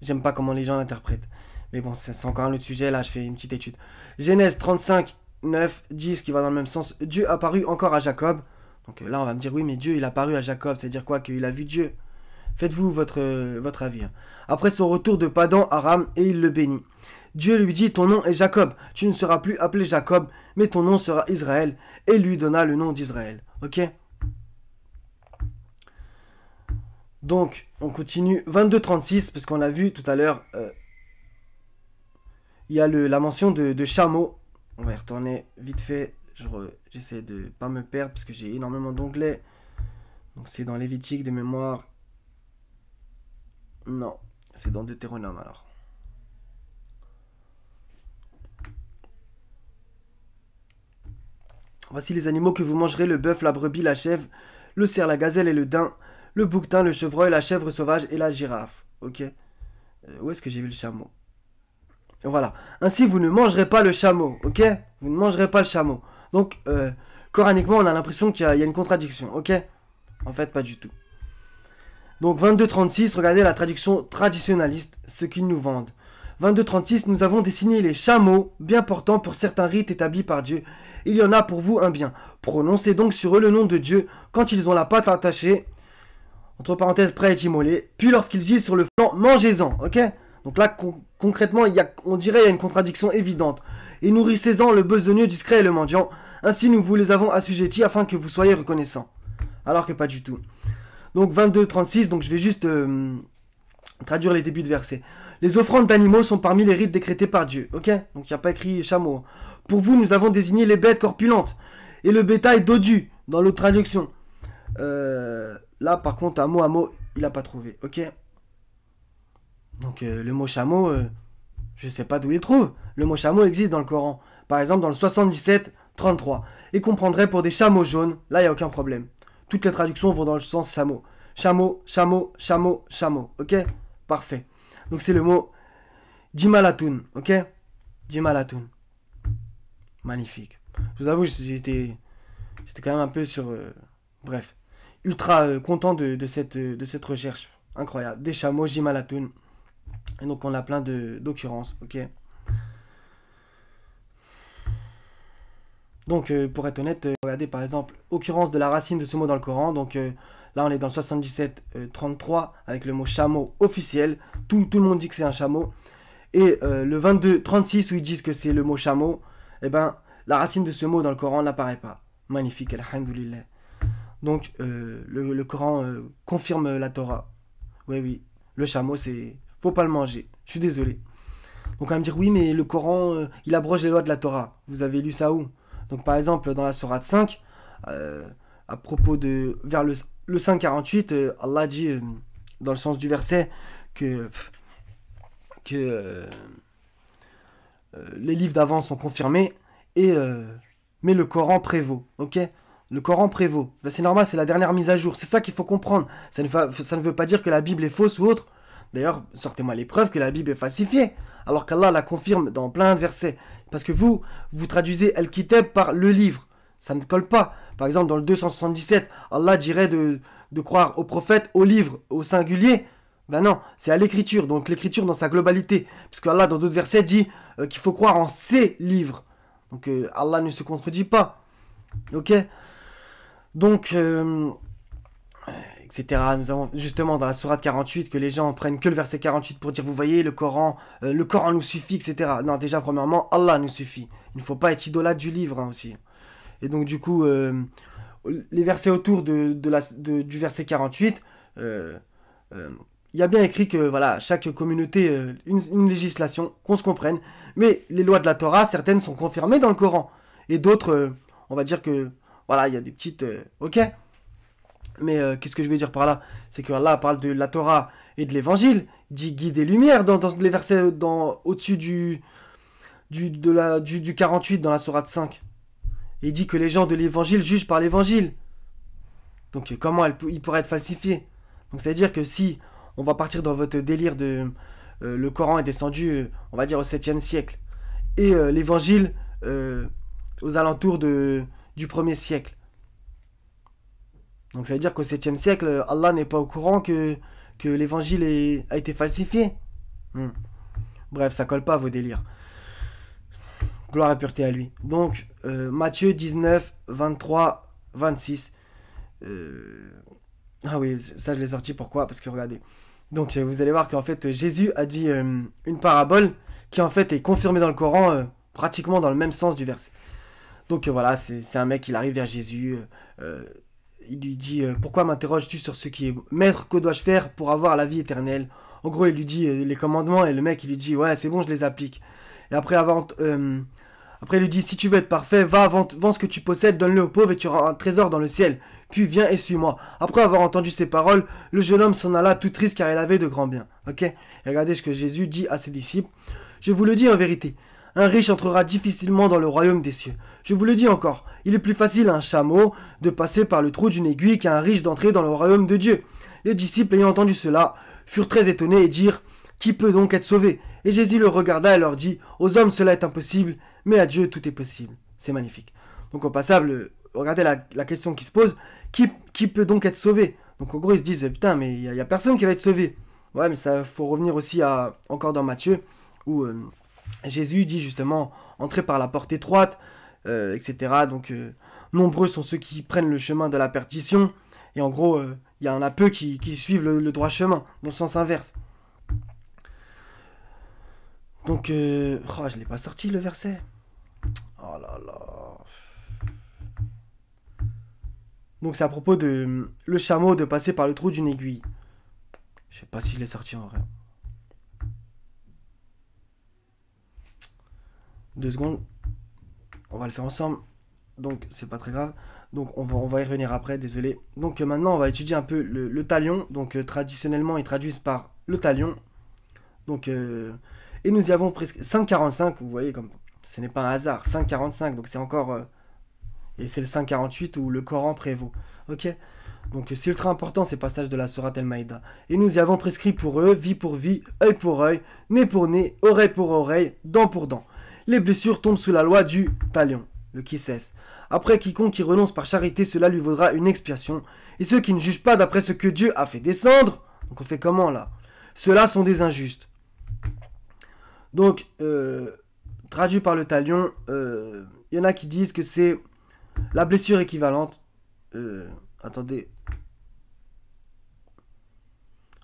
J'aime pas comment les gens l'interprètent. Mais bon, c'est encore un autre sujet, là je fais une petite étude. Genèse 35, 9, 10 qui va dans le même sens. Dieu apparut encore à Jacob. Donc là on va me dire, oui mais Dieu il a apparu à Jacob, c'est-à-dire quoi? Qu'il a vu Dieu. Faites-vous votre avis. Après son retour de Padan Aram, et il le bénit. Dieu lui dit, ton nom est Jacob, tu ne seras plus appelé Jacob, mais ton nom sera Israël. Et lui donna le nom d'Israël. Ok? Donc, on continue. 22-36, parce qu'on a vu tout à l'heure, il y a la mention de chameau. On va y retourner vite fait. J'essaie de ne pas me perdre, parce que j'ai énormément d'onglets. Donc c'est dans Lévitique de mémoire. Non, c'est dans Deutéronome alors. Voici les animaux que vous mangerez, le bœuf, la brebis, la chèvre, le cerf, la gazelle et le daim, le bouquetin, le chevreuil, la chèvre sauvage et la girafe. Ok. Où est-ce que j'ai vu le chameau? Voilà. Ainsi, vous ne mangerez pas le chameau. Ok. Vous ne mangerez pas le chameau. Donc, coraniquement, on a l'impression qu'il y a une contradiction. Ok. En fait, pas du tout. Donc, 22-36, regardez la traduction traditionnaliste, ce qu'ils nous vendent. 22-36, nous avons dessiné les chameaux, bien portants pour certains rites établis par Dieu. Il y en a pour vous un bien. Prononcez donc sur eux le nom de Dieu quand ils ont la patte attachée, entre parenthèses, prêt à être immolé. Puis lorsqu'ils gisent sur le flanc, mangez-en, ok? Donc là, concrètement, on dirait qu'il y a une contradiction évidente. Et nourrissez-en le besogneux, discret et le mendiant. Ainsi, nous vous les avons assujettis afin que vous soyez reconnaissants. Alors que pas du tout. Donc 22-36, donc je vais juste traduire les débuts de versets. Les offrandes d'animaux sont parmi les rites décrétés par Dieu, ok? Donc il n'y a pas écrit chameau. Pour vous, nous avons désigné les bêtes corpulentes et le bétail dodu dans l'autre traduction. Là, par contre, un mot, il n'a pas trouvé, ok? Donc le mot chameau, je ne sais pas d'où il trouve. Le mot chameau existe dans le Coran. Par exemple, dans le 77-33. Et comprendrait pour des chameaux jaunes, là, il n'y a aucun problème. Toutes les traductions vont dans le sens chameau. Chameau, chameau, chameau, chameau, ok? Parfait. Donc c'est le mot Jimalatun, ok? Jimalatun. Magnifique. Je vous avoue, j'étais quand même un peu sur... bref. Ultra content de cette recherche. Incroyable. Des chameaux, Jimalatun. Et donc on a plein d'occurrences, ok? Donc pour être honnête, regardez par exemple, occurrence de la racine de ce mot dans le Coran. Donc là on est dans le 77-33 avec le mot chameau officiel. Tout le monde dit que c'est un chameau. Et le 22-36 où ils disent que c'est le mot chameau, eh ben la racine de ce mot dans le Coran n'apparaît pas. Magnifique, alhamdoulilah. Donc le Coran confirme la Torah. Oui, le chameau c'est... faut pas le manger. Je suis désolé. Donc on va me dire oui mais le Coran il abroge les lois de la Torah. Vous avez lu ça où? Donc par exemple dans la sourate 5, à propos de... vers le 5-48, Allah dit dans le sens du verset que les livres d'avant sont confirmés mais le Coran prévaut, ok? Le Coran prévaut. Ben, c'est normal, c'est la dernière mise à jour. C'est ça qu'il faut comprendre. Ça ne veut pas dire que la Bible est fausse ou autre. D'ailleurs, sortez-moi les preuves que la Bible est falsifiée. Alors qu'Allah la confirme dans plein de versets. Parce que vous traduisez Al-Kitab par le livre. Ça ne colle pas. Par exemple, dans le 277, Allah dirait de croire au prophète, au livre, au singulier. Ben non, c'est à l'écriture. Donc l'écriture dans sa globalité. Puisque Allah, dans d'autres versets, dit qu'il faut croire en ces livres. Donc Allah ne se contredit pas. Ok? Donc, etc. Nous avons justement dans la sourate 48 que les gens prennent que le verset 48 pour dire, vous voyez, le Coran nous suffit, etc. Non, déjà, premièrement, Allah nous suffit. Il ne faut pas être idolâtre du livre hein, aussi. Et donc, du coup, les versets autour du verset 48, il y a bien écrit que, voilà, chaque communauté, une législation, qu'on se comprenne. Mais les lois de la Torah, certaines sont confirmées dans le Coran. Et d'autres, on va dire que, voilà, il y a des petites... ok. Mais qu'est-ce que je veux dire par là? C'est que Allah parle de la Torah et de l'Évangile. Il dit guide et lumière dans les versets au-dessus du 48 dans la sourate 5. Et il dit que les gens de l'Évangile jugent par l'Évangile. Donc comment il pourrait être falsifié? Donc ça veut dire que si on va partir dans votre délire de... le Coran est descendu, on va dire, au 7e siècle. Et l'Évangile aux alentours du 1er siècle. Donc ça veut dire qu'au 7e siècle, Allah n'est pas au courant que l'évangile a été falsifié. Bref, ça colle pas à vos délires. Gloire et pureté à lui. Donc, Matthieu 19, 23, 26. Ah oui, ça je l'ai sorti, pourquoi? Parce que regardez. Donc vous allez voir qu'en fait Jésus a dit une parabole qui en fait est confirmée dans le Coran, pratiquement dans le même sens du verset. Donc voilà, c'est un mec, il arrive vers Jésus, il lui dit pourquoi m'interroges-tu sur ce qui est maître, que dois-je faire pour avoir la vie éternelle? En gros il lui dit les commandements et le mec il lui dit ouais c'est bon je les applique. Et après il lui dit si tu veux être parfait, va vends ce que tu possèdes, donne-le aux pauvres et tu auras un trésor dans le ciel. Puis viens et suis-moi. Après avoir entendu ces paroles, le jeune homme s'en alla tout triste car il avait de grands biens. Ok? Et regardez ce que Jésus dit à ses disciples. Je vous le dis en vérité, un riche entrera difficilement dans le royaume des cieux. Je vous le dis encore, il est plus facile à un chameau de passer par le trou d'une aiguille qu'à un riche d'entrer dans le royaume de Dieu. Les disciples ayant entendu cela furent très étonnés et dirent, qui peut donc être sauvé? Et Jésus le regarda et leur dit, aux hommes cela est impossible, mais à Dieu tout est possible. C'est magnifique. Donc au passable, regardez la question qui se pose, qui peut donc être sauvé? Donc en gros ils se disent, putain mais il n'y a personne qui va être sauvé. Ouais mais ça faut revenir aussi encore dans Matthieu, où Jésus dit justement, entrez par la porte étroite, etc. Donc nombreux sont ceux qui prennent le chemin de la perdition, et en gros il y en a peu qui suivent le droit chemin, dans le sens inverse. Donc, je l'ai pas sorti le verset. Oh là là. Donc c'est à propos de le chameau de passer par le trou d'une aiguille. Je sais pas si je l'ai sorti en vrai. 2 secondes. On va le faire ensemble. Donc c'est pas très grave. Donc on va y revenir après, désolé. Donc maintenant on va étudier un peu le talion. Donc traditionnellement ils traduisent par le talion. Donc et nous y avons presque 5,45. Vous voyez comme ce n'est pas un hasard. 5,45. Donc c'est encore et c'est le 5,48 où le Coran prévaut. Ok. Donc c'est ultra important ces passages de la Sourate El-Maïda. Et nous y avons prescrit pour eux, vie pour vie, œil pour œil, nez pour nez, oreille pour oreille, dent pour dent. Les blessures tombent sous la loi du talion, le qui cesse. Après quiconque qui renonce par charité, cela lui vaudra une expiation. Et ceux qui ne jugent pas d'après ce que Dieu a fait descendre, donc on fait comment là? Ceux-là sont des injustes. Donc, traduit par le talion, y en a qui disent que c'est la blessure équivalente. Attendez.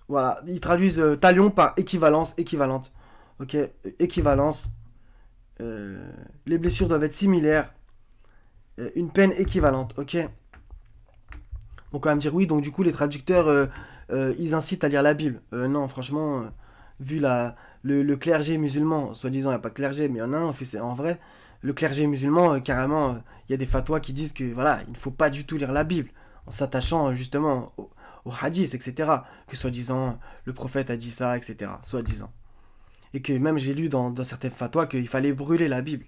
Voilà, ils traduisent talion par équivalence, équivalente. Ok, équivalence. Les blessures doivent être similaires. Une peine équivalente, ok. Donc on va me dire oui, donc du coup les traducteurs, ils incitent à lire la Bible. Non, franchement, vu le clergé musulman, soi-disant il n'y a pas de clergé, mais il y en a un, en vrai, le clergé musulman, carrément, il y a des fatwas qui disent que voilà, il ne faut pas du tout lire la Bible, en s'attachant justement au hadith, etc. Que soi-disant, le prophète a dit ça, etc. Soi-disant. Et que même j'ai lu dans certaines fatwas qu'il fallait brûler la Bible.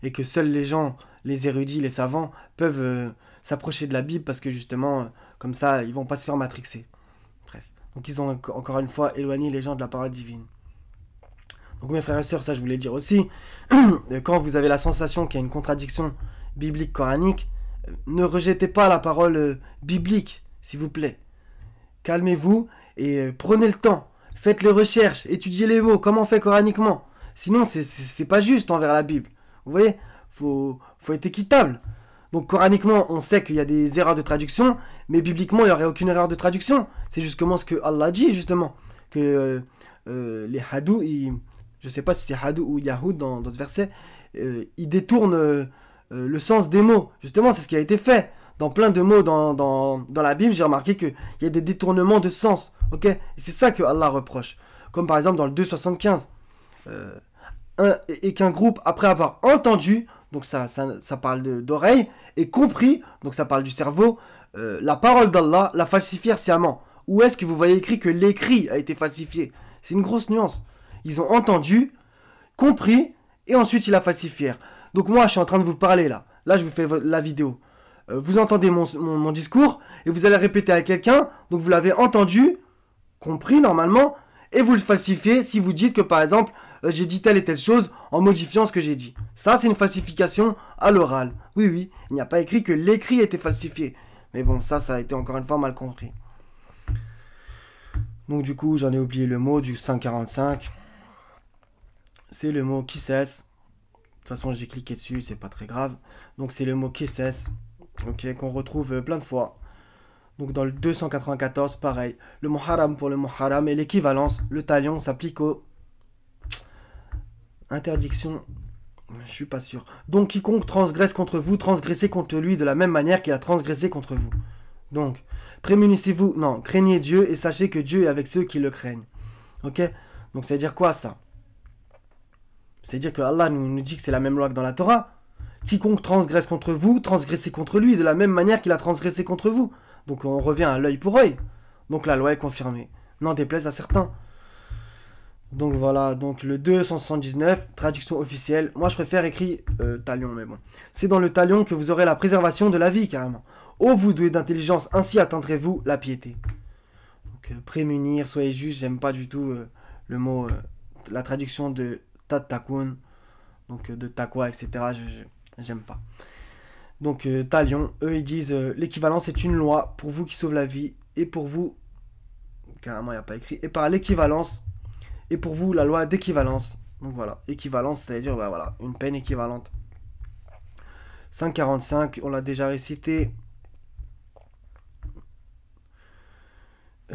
Et que seuls les gens, les érudits, les savants, peuvent s'approcher de la Bible parce que justement, comme ça, ils vont pas se faire matrixer. Bref. Donc ils ont encore une fois éloigné les gens de la parole divine. Donc mes frères et sœurs, ça je voulais dire aussi, quand vous avez la sensation qu'il y a une contradiction biblique coranique, ne rejetez pas la parole biblique, s'il vous plaît. Calmez-vous et prenez le temps. Faites les recherches, étudiez les mots, comment on fait coraniquement. Sinon, c'est pas juste envers la Bible. Vous voyez, faut être équitable. Donc coraniquement, on sait qu'il y a des erreurs de traduction, mais bibliquement, il n'y aurait aucune erreur de traduction. C'est justement ce que Allah dit, justement. Que les hadous, je ne sais pas si c'est hadou ou yahoud dans ce verset, ils détournent le sens des mots. Justement, c'est ce qui a été fait. Dans plein de mots dans la Bible, j'ai remarqué qu'il y a des détournements de sens. Ok, et c'est ça que Allah reproche. Comme par exemple dans le 2,75. Et qu'un groupe, après avoir entendu, donc ça parle d'oreille, et compris, donc ça parle du cerveau, la parole d'Allah, la falsifièrent sciemment. Où est-ce que vous voyez écrit que l'écrit a été falsifié? C'est une grosse nuance. Ils ont entendu, compris, et ensuite ils la falsifièrent. Donc moi, je suis en train de vous parler là. Là, je vous fais la vidéo. Vous entendez mon discours, et vous allez répéter à quelqu'un, donc vous l'avez entendu, compris normalement, et vous le falsifiez si vous dites que par exemple, j'ai dit telle et telle chose en modifiant ce que j'ai dit. Ça, c'est une falsification à l'oral. Oui, il n'y a pas écrit que l'écrit était falsifié. Mais bon, ça a été encore une fois mal compris. Donc du coup, j'en ai oublié le mot du 545. C'est le mot qui cesse. De toute façon, j'ai cliqué dessus, c'est pas très grave. Donc c'est le mot qui cesse, ok, qu'on retrouve plein de fois. Donc dans le 294, pareil. Le muharram pour le muharram et l'équivalence, le talion s'applique aux interdictions. Je suis pas sûr. Donc quiconque transgresse contre vous, transgressez contre lui de la même manière qu'il a transgressé contre vous. Donc, prémunissez-vous, non, craignez Dieu et sachez que Dieu est avec ceux qui le craignent. Ok? Donc ça veut dire quoi ça? C'est-à-dire que Allah nous dit que c'est la même loi que dans la Torah. Quiconque transgresse contre vous, transgressez contre lui de la même manière qu'il a transgressé contre vous. Donc on revient à l'œil pour œil. Donc la loi est confirmée. N'en déplaise à certains. Donc voilà, donc le 279, traduction officielle. Moi je préfère écrit talion, mais bon. C'est dans le talion que vous aurez la préservation de la vie, carrément. Ô vous doués d'intelligence, ainsi atteindrez-vous la piété. Donc prémunir, soyez juste, j'aime pas du tout le mot, la traduction de tatakun, donc de taqwa, etc. J'aime pas. Donc talion, eux ils disent l'équivalence est une loi pour vous qui sauve la vie, et pour vous, carrément il n'y a pas écrit, et par l'équivalence, et pour vous la loi d'équivalence. Donc voilà, équivalence, c'est-à-dire bah, voilà, une peine équivalente. 545, on l'a déjà récité.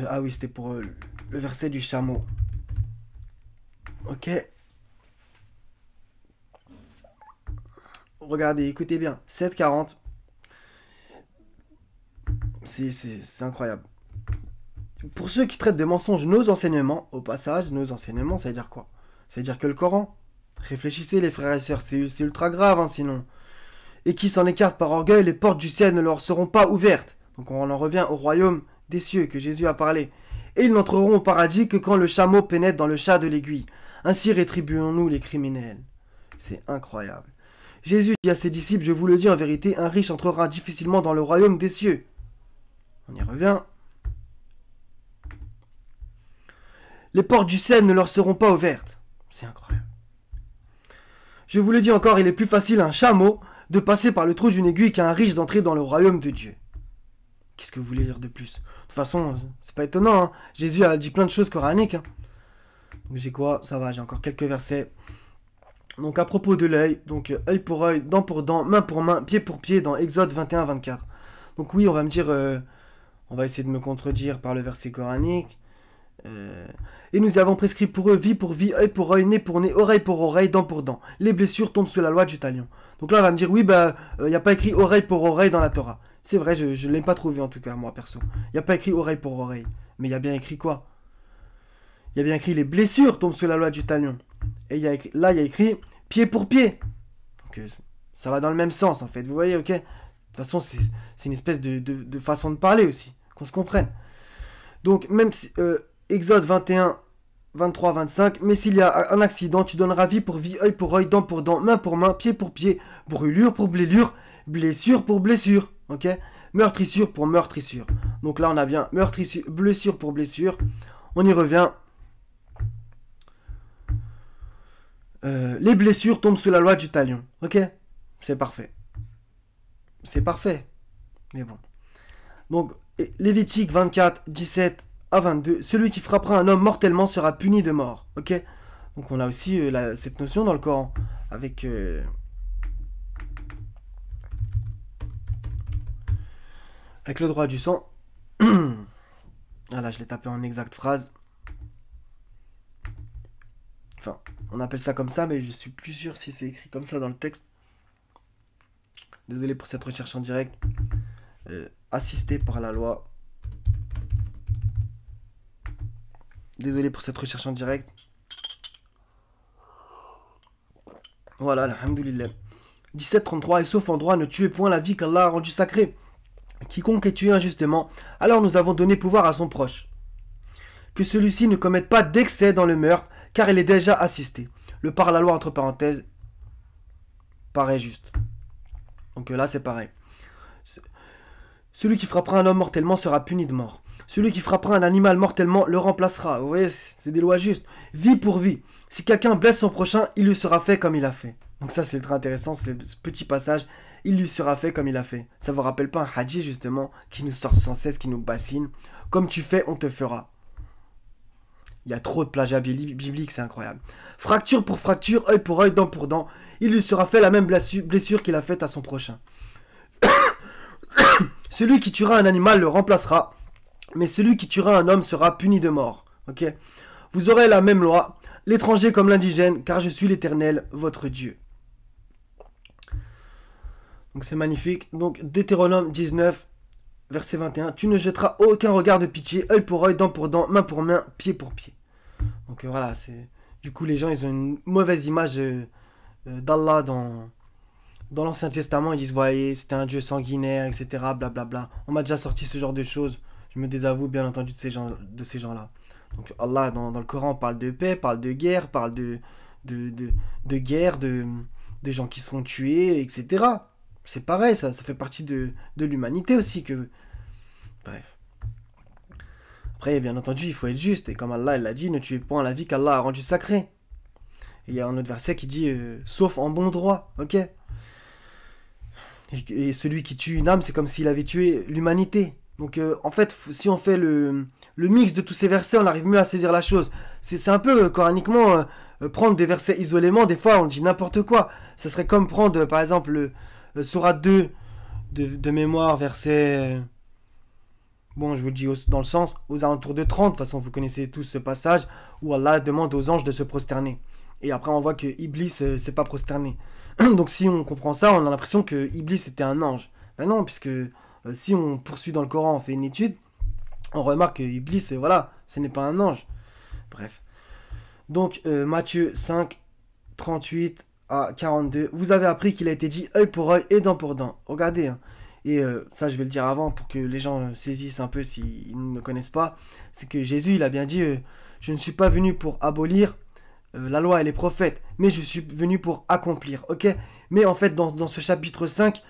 Ah oui, c'était pour le verset du chameau. Ok. Regardez, écoutez bien. 7,40. C'est incroyable. Pour ceux qui traitent de mensonges nos enseignements, au passage, nos enseignements, ça veut dire quoi? Ça veut dire que le Coran. Réfléchissez les frères et sœurs, c'est ultra grave hein, sinon. Et qui s'en écartent par orgueil, les portes du ciel ne leur seront pas ouvertes. Donc on en revient au royaume des cieux que Jésus a parlé. Et ils n'entreront au paradis que quand le chameau pénètre dans le chat de l'aiguille. Ainsi rétribuons-nous les criminels. C'est incroyable. Jésus dit à ses disciples, je vous le dis en vérité, un riche entrera difficilement dans le royaume des cieux. On y revient. Les portes du ciel ne leur seront pas ouvertes. C'est incroyable. Je vous le dis encore, il est plus facile à un chameau de passer par le trou d'une aiguille qu'à un riche d'entrer dans le royaume de Dieu. Qu'est-ce que vous voulez dire de plus? De toute façon, c'est pas étonnant. Hein. Jésus a dit plein de choses coraniques. Hein. Donc j'ai quoi? Ça va, j'ai encore quelques versets. Donc à propos de l'œil, donc œil pour œil, dent pour dent, main pour main, pied pour pied dans Exode 21-24. Donc oui, on va me dire, on va essayer de me contredire par le verset coranique. Et nous avons prescrit pour eux vie pour vie, œil pour œil, nez pour nez, oreille pour oreille, dent pour dent. Les blessures tombent sous la loi du talion. Donc là, on va me dire, oui, bah, il n'y a pas écrit oreille pour oreille dans la Torah. C'est vrai, je ne l'ai pas trouvé en tout cas, moi, perso. Il n'y a pas écrit oreille pour oreille. Mais il y a bien écrit quoi? Il y a bien écrit les blessures tombent sous la loi du talion. Et il y a écrit, là, il y a écrit pied pour pied. Donc ça va dans le même sens, en fait. Vous voyez, ok? De toute façon, c'est une espèce de façon de parler aussi, qu'on se comprenne. Donc, même si... Exode 21, 23, 25. Mais s'il y a un accident, tu donneras vie pour vie, œil pour œil, dent pour dent, main pour main, pied pour pied, brûlure pour brûlure, blessure pour blessure. Ok? Meurtrissure pour meurtrissure. Donc là, on a bien meurtrissure, blessure pour blessure. On y revient. Les blessures tombent sous la loi du talion. Ok? C'est parfait. C'est parfait. Mais bon. Donc, Lévitique 24, 17 à 22. Celui qui frappera un homme mortellement sera puni de mort. Ok? Donc on a aussi cette notion dans le Coran. Avec... avec le droit du sang. Voilà, je l'ai tapé en exacte phrase. Enfin, on appelle ça comme ça, mais je suis plus sûr si c'est écrit comme ça dans le texte. Désolé pour cette recherche en direct. Assisté par la loi. Désolé pour cette recherche en direct. Voilà, alhamdoulilah. 17.33. Et sauf en droit, ne tuez point la vie qu'Allah a rendue sacrée. Quiconque est tué injustement, alors nous avons donné pouvoir à son proche. Que celui-ci ne commette pas d'excès dans le meurtre, car il est déjà assisté. Le par la loi, entre parenthèses, paraît juste. Donc là, c'est pareil. Celui qui frappera un homme mortellement sera puni de mort. Celui qui frappera un animal mortellement le remplacera. Vous voyez, c'est des lois justes. Vie pour vie. Si quelqu'un blesse son prochain, il lui sera fait comme il a fait. Donc ça, c'est ultra intéressant, ce petit passage. il lui sera fait comme il a fait. Ça vous rappelle pas un hadith justement qui nous sort sans cesse, qui nous bassine. Comme tu fais, on te fera. Il y a trop de plagiat biblique, c'est incroyable. Fracture pour fracture, œil pour œil, dent pour dent, il lui sera fait la même blessure qu'il a faite à son prochain. Celui qui tuera un animal le remplacera, mais celui qui tuera un homme sera puni de mort. Ok? Vous aurez la même loi, l'étranger comme l'indigène, car je suis l'Éternel, votre Dieu. Donc c'est magnifique. Donc Deutéronome 19, verset 21. Tu ne jetteras aucun regard de pitié, œil pour œil, dent pour dent, main pour main, pied pour pied. Donc voilà, c'est... Du coup, les gens, ils ont une mauvaise image d'Allah dans l'Ancien Testament. Ils disent, voyez, c'était un Dieu sanguinaire, etc. Blablabla. On m'a déjà sorti ce genre de choses. Je me désavoue, bien entendu, de ces gens-là. Donc Allah, dans le Coran, parle de paix, parle de guerre, parle de guerre, de gens qui se font tuer, etc. C'est pareil, ça fait partie de l'humanité aussi. Bref. Après, bien entendu, il faut être juste. Et comme Allah l'a dit, ne tuez point la vie qu'Allah a rendue sacrée. Et il y a un autre verset qui dit sauf en bon droit. Ok? Et celui qui tue une âme, c'est comme s'il avait tué l'humanité. Donc en fait, si on fait le mix de tous ces versets, on arrive mieux à saisir la chose. C'est un peu coraniquement prendre des versets isolément. Des fois, on dit n'importe quoi. Ça serait comme prendre, par exemple, le Sourate 2 de mémoire, verset... Bon, je vous le dis dans le sens, aux alentours de 30. De toute façon, vous connaissez tous ce passage où Allah demande aux anges de se prosterner. Et après, on voit que Iblis s'est pas prosterné. Donc si on comprend ça, on a l'impression que Iblis était un ange. Ben non, puisque si on poursuit dans le Coran, on fait une étude, on remarque que Iblis, voilà, ce n'est pas un ange. Bref. Donc, Matthieu 5, 38 à 42. Vous avez appris qu'il a été dit œil pour œil et dent pour dent. Regardez, hein. Et ça, je vais le dire avant pour que les gens saisissent un peu s'ils ne connaissent pas. C'est que Jésus, il a bien dit je ne suis pas venu pour abolir la loi et les prophètes, mais je suis venu pour accomplir. Ok? Mais en fait, dans ce chapitre 5,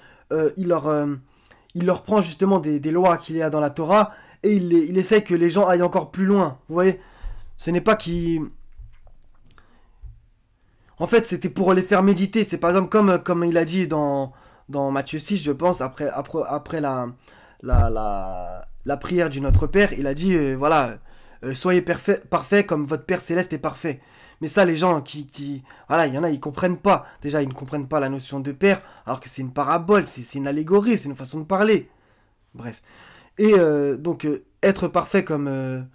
il leur prend justement des lois qu'il y a dans la Torah et il essaie que les gens aillent encore plus loin. Vous voyez? Ce n'est pas qu'il... En fait, c'était pour les faire méditer. C'est par exemple comme il a dit dans Matthieu 6, je pense, après la prière du Notre Père, il a dit, voilà, soyez parfaits comme votre Père Céleste est parfait. Mais ça, les gens voilà, il y en a, ils comprennent pas. Déjà, ils ne comprennent pas la notion de Père, alors que c'est une parabole, c'est une allégorie, c'est une façon de parler. Bref. Et donc, être parfait comme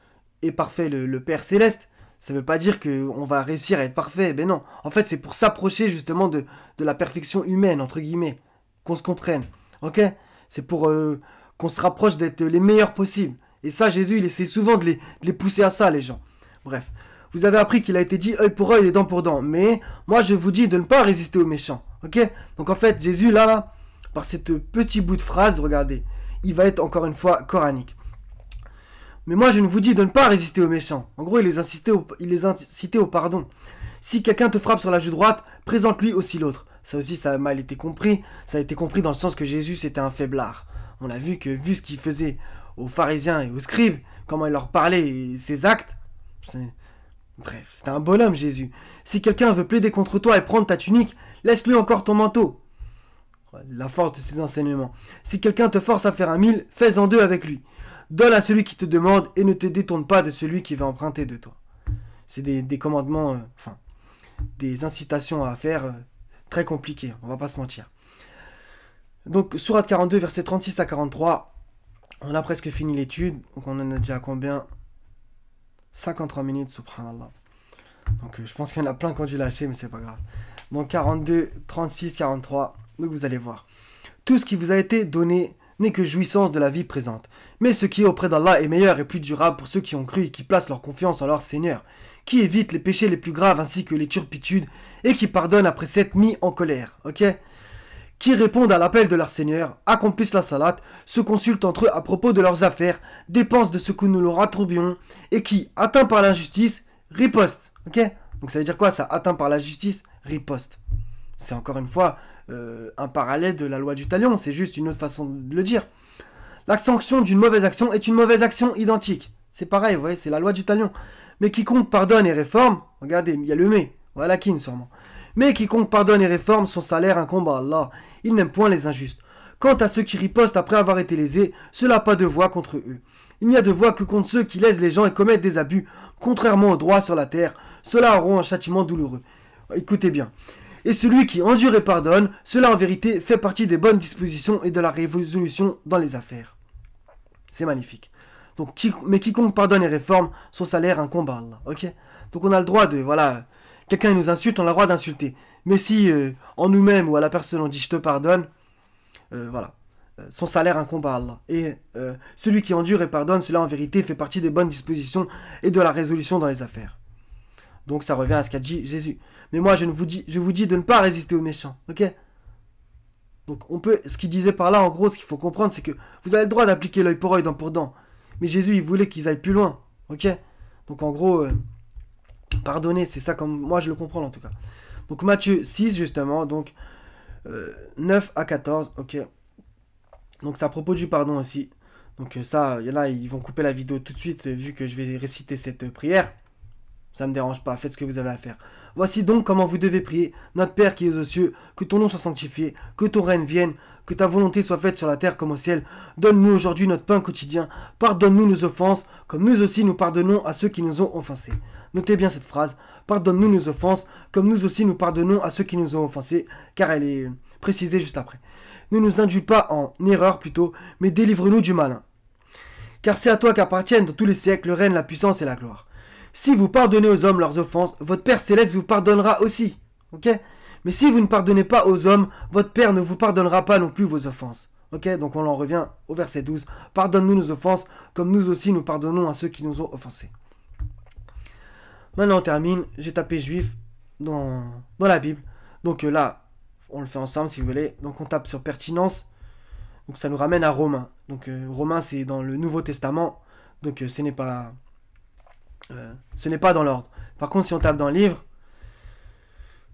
est parfait le Père Céleste, ça veut pas dire qu'on va réussir à être parfait. Ben non. En fait, c'est pour s'approcher justement de la perfection humaine, entre guillemets. Qu'on se comprenne. Ok? C'est pour qu'on se rapproche d'être les meilleurs possibles. Et ça, Jésus, il essaie souvent de les pousser à ça, les gens. Bref. Vous avez appris qu'il a été dit œil pour œil et dent pour dent. Mais moi, je vous dis de ne pas résister aux méchants. Ok? Donc en fait, Jésus, là, par cette petit bout de phrase, regardez, il va être encore une fois coranique. Mais moi, je ne vous dis de ne pas résister aux méchants. En gros, il les incitait au pardon. Si quelqu'un te frappe sur la joue droite, présente-lui aussi l'autre. Ça aussi, ça a mal été compris. Ça a été compris dans le sens que Jésus, c'était un faiblard. On a vu ce qu'il faisait aux pharisiens et aux scribes, comment il leur parlait et ses actes. Bref, c'était un bonhomme, Jésus. Si quelqu'un veut plaider contre toi et prendre ta tunique, laisse-lui encore ton manteau. La force de ses enseignements. Si quelqu'un te force à faire un mille, fais-en deux avec lui. Donne à celui qui te demande et ne te détourne pas de celui qui va emprunter de toi. C'est des commandements, des incitations à faire très compliquées, on va pas se mentir. Donc, sourate 42, versets 36 à 43, on a presque fini l'étude, donc on en a déjà combien? 53 minutes, subhanallah. Donc, je pense qu'il y en a plein qui ont dû lâcher, mais c'est pas grave. Donc, 42, 36, 43, donc vous allez voir. Tout ce qui vous a été donné n'est que jouissance de la vie présente. Mais ce qui est auprès d'Allah est meilleur et plus durable pour ceux qui ont cru et qui placent leur confiance en leur Seigneur, qui évite les péchés les plus graves ainsi que les turpitudes et qui pardonne après s'être mis en colère. Ok? Qui répondent à l'appel de leur Seigneur, accomplissent la salat, se consultent entre eux à propos de leurs affaires, dépensent de ce que nous leur attribuons et qui, atteints par l'injustice, ripostent. Ok? Donc ça veut dire quoi ça? Atteint par la justice, riposte. C'est encore une fois un parallèle de la loi du talion, c'est juste une autre façon de le dire. La sanction d'une mauvaise action est une mauvaise action identique. C'est pareil, vous voyez, c'est la loi du talion. Mais quiconque pardonne et réforme, regardez, il y a le mais, voilà kin sûrement. Mais quiconque pardonne et réforme, son salaire incombe à Allah. Il n'aime point les injustes. Quant à ceux qui ripostent après avoir été lésés, cela n'a pas de voix contre eux. Il n'y a de voix que contre ceux qui lèsent les gens et commettent des abus, contrairement au droit sur la terre. Ceux-là auront un châtiment douloureux. Écoutez bien. Et celui qui endure et pardonne, cela en vérité fait partie des bonnes dispositions et de la résolution dans les affaires. C'est magnifique. Donc, mais quiconque pardonne et réforme, son salaire incombe à Allah. Ok. Donc on a le droit de, voilà, quelqu'un nous insulte, on a le droit d'insulter. Mais si en nous-mêmes ou à la personne on dit je te pardonne, voilà, son salaire incombe à Allah. Et celui qui endure et pardonne, cela en vérité fait partie des bonnes dispositions et de la résolution dans les affaires. Donc ça revient à ce qu'a dit Jésus. Mais moi je vous dis de ne pas résister aux méchants, ok? Donc ce qu'il disait par là, en gros, ce qu'il faut comprendre, c'est que vous avez le droit d'appliquer l'œil pour œil, dent pour dent. Mais Jésus, il voulait qu'ils aillent plus loin, ok? Donc en gros, pardonner, c'est ça comme moi je le comprends en tout cas. Donc Matthieu 6 justement, donc 9 à 14, ok. Donc c'est à propos du pardon aussi. Donc ça, il y en a, ils vont couper la vidéo tout de suite vu que je vais réciter cette prière. Ça ne me dérange pas, faites ce que vous avez à faire. Voici donc comment vous devez prier. Notre Père qui es aux cieux, que ton nom soit sanctifié, que ton règne vienne, que ta volonté soit faite sur la terre comme au ciel. Donne-nous aujourd'hui notre pain quotidien. Pardonne-nous nos offenses, comme nous aussi nous pardonnons à ceux qui nous ont offensés. Notez bien cette phrase. Pardonne-nous nos offenses, comme nous aussi nous pardonnons à ceux qui nous ont offensés, car elle est précisée juste après. Ne nous induis pas en erreur plutôt, mais délivre-nous du malin. Car c'est à toi qu'appartiennent dans tous les siècles le règne, la puissance et la gloire. Si vous pardonnez aux hommes leurs offenses, votre Père Céleste vous pardonnera aussi. Ok? Mais si vous ne pardonnez pas aux hommes, votre Père ne vous pardonnera pas non plus vos offenses. Ok? Donc on en revient au verset 12. Pardonne-nous nos offenses, comme nous aussi nous pardonnons à ceux qui nous ont offensés. Maintenant on termine. J'ai tapé juif dans la Bible. Donc là, on le fait ensemble si vous voulez. Donc on tape sur pertinence. Donc ça nous ramène à Romains. Donc Romains c'est dans le Nouveau Testament. Donc ce n'est pas dans l'ordre. Par contre, si on tape dans le livre,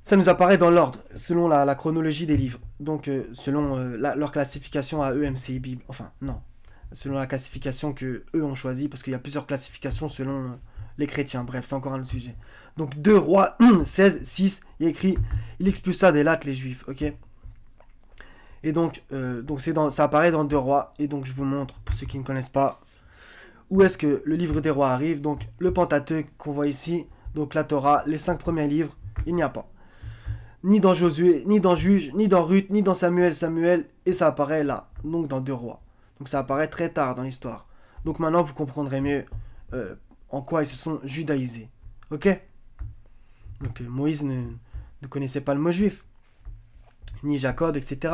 ça nous apparaît dans l'ordre, selon la chronologie des livres. Donc, selon leur classification à eux, MCI Bible. Enfin, non. Selon la classification que eux ont choisie, parce qu'il y a plusieurs classifications selon les chrétiens. Bref, c'est encore un autre sujet. Donc, 2 Rois 16, 6, il y a écrit « Il expulsa des lacs les Juifs ». Ok. Et donc ça apparaît dans 2 Rois. Et donc, je vous montre, pour ceux qui ne connaissent pas, où est-ce que le livre des rois arrive. Donc le Pentateuque qu'on voit ici, donc la Torah, les 5 premiers livres, il n'y a pas. Ni dans Josué, ni dans Juge, ni dans Ruth, ni dans Samuel, et ça apparaît là, donc dans 2 Rois. Donc ça apparaît très tard dans l'histoire. Donc maintenant vous comprendrez mieux en quoi ils se sont judaïsés. Ok? Donc Moïse ne connaissait pas le mot juif, ni Jacob, etc.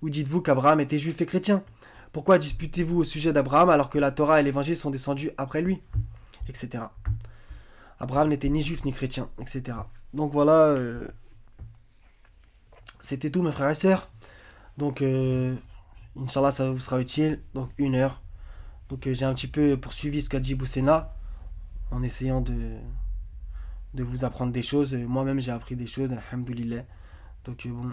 Ou dites-vous qu'Abraham était juif et chrétien? Pourquoi disputez-vous au sujet d'Abraham alors que la Torah et l'Évangile sont descendus après lui, etc. Abraham n'était ni juif ni chrétien, etc. Donc voilà, c'était tout mes frères et sœurs. Donc, Inch'Allah, ça vous sera utile. Donc 1 heure. Donc j'ai un petit peu poursuivi ce qu'a dit Boussena, en essayant de vous apprendre des choses. Moi-même j'ai appris des choses, alhamdoulilah. Donc bon,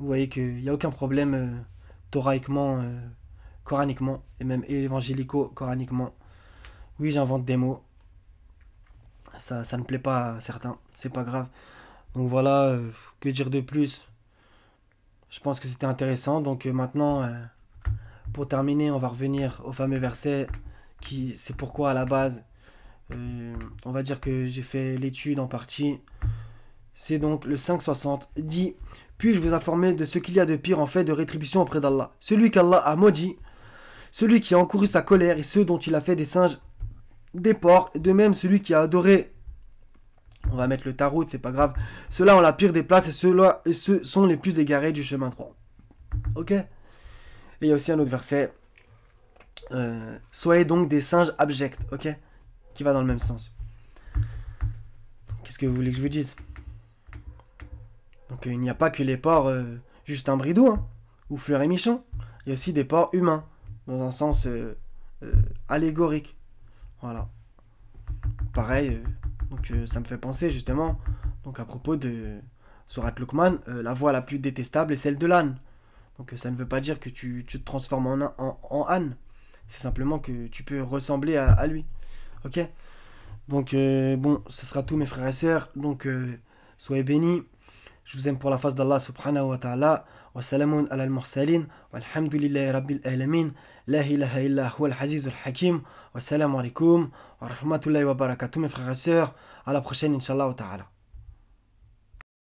vous voyez qu'il n'y a aucun problème thoraïquement, coraniquement, et même évangélico-coraniquement. Oui, j'invente des mots. Ça ne plaît pas à certains, c'est pas grave. Donc voilà, que dire de plus? Je pense que c'était intéressant. Donc maintenant, pour terminer, on va revenir au fameux verset qui, c'est pourquoi à la base, on va dire que j'ai fait l'étude en partie. C'est donc le 560, dit: puis-je vous informer de ce qu'il y a de pire en fait de rétribution auprès d'Allah? Celui qu'Allah a maudit, celui qui a encouru sa colère et ceux dont il a fait des singes, des porcs, et de même celui qui a adoré, on va mettre le tarout, c'est pas grave, ceux-là ont la pire des places et ceux sont les plus égarés du chemin droit. Ok? Et il y a aussi un autre verset, soyez donc des singes abjects, ok? Qui va dans le même sens. Qu'est-ce que vous voulez que je vous dise? Donc il n'y a pas que les porcs juste un bridou, hein, ou fleur et michon. Il y a aussi des porcs humains, dans un sens allégorique. Voilà. Pareil, donc ça me fait penser justement, donc à propos de Surat Luqman, la voix la plus détestable est celle de l'âne. Donc ça ne veut pas dire que tu te transformes en âne. C'est simplement que tu peux ressembler à lui. Ok? Donc bon, ce sera tout mes frères et sœurs. Donc soyez bénis. Je vous aime pour la face d'Allah subhanahu wa ta'ala. Wa salamun ala al-mursalin. Walhamdulillahi rabbil alamin. La ilaha illa huwa al-azizul hakim. Wa salamu alaikum wa rahmatullahi wa barakatuh mes frères et sœurs. À la prochaine, Inch'Allah ta'ala.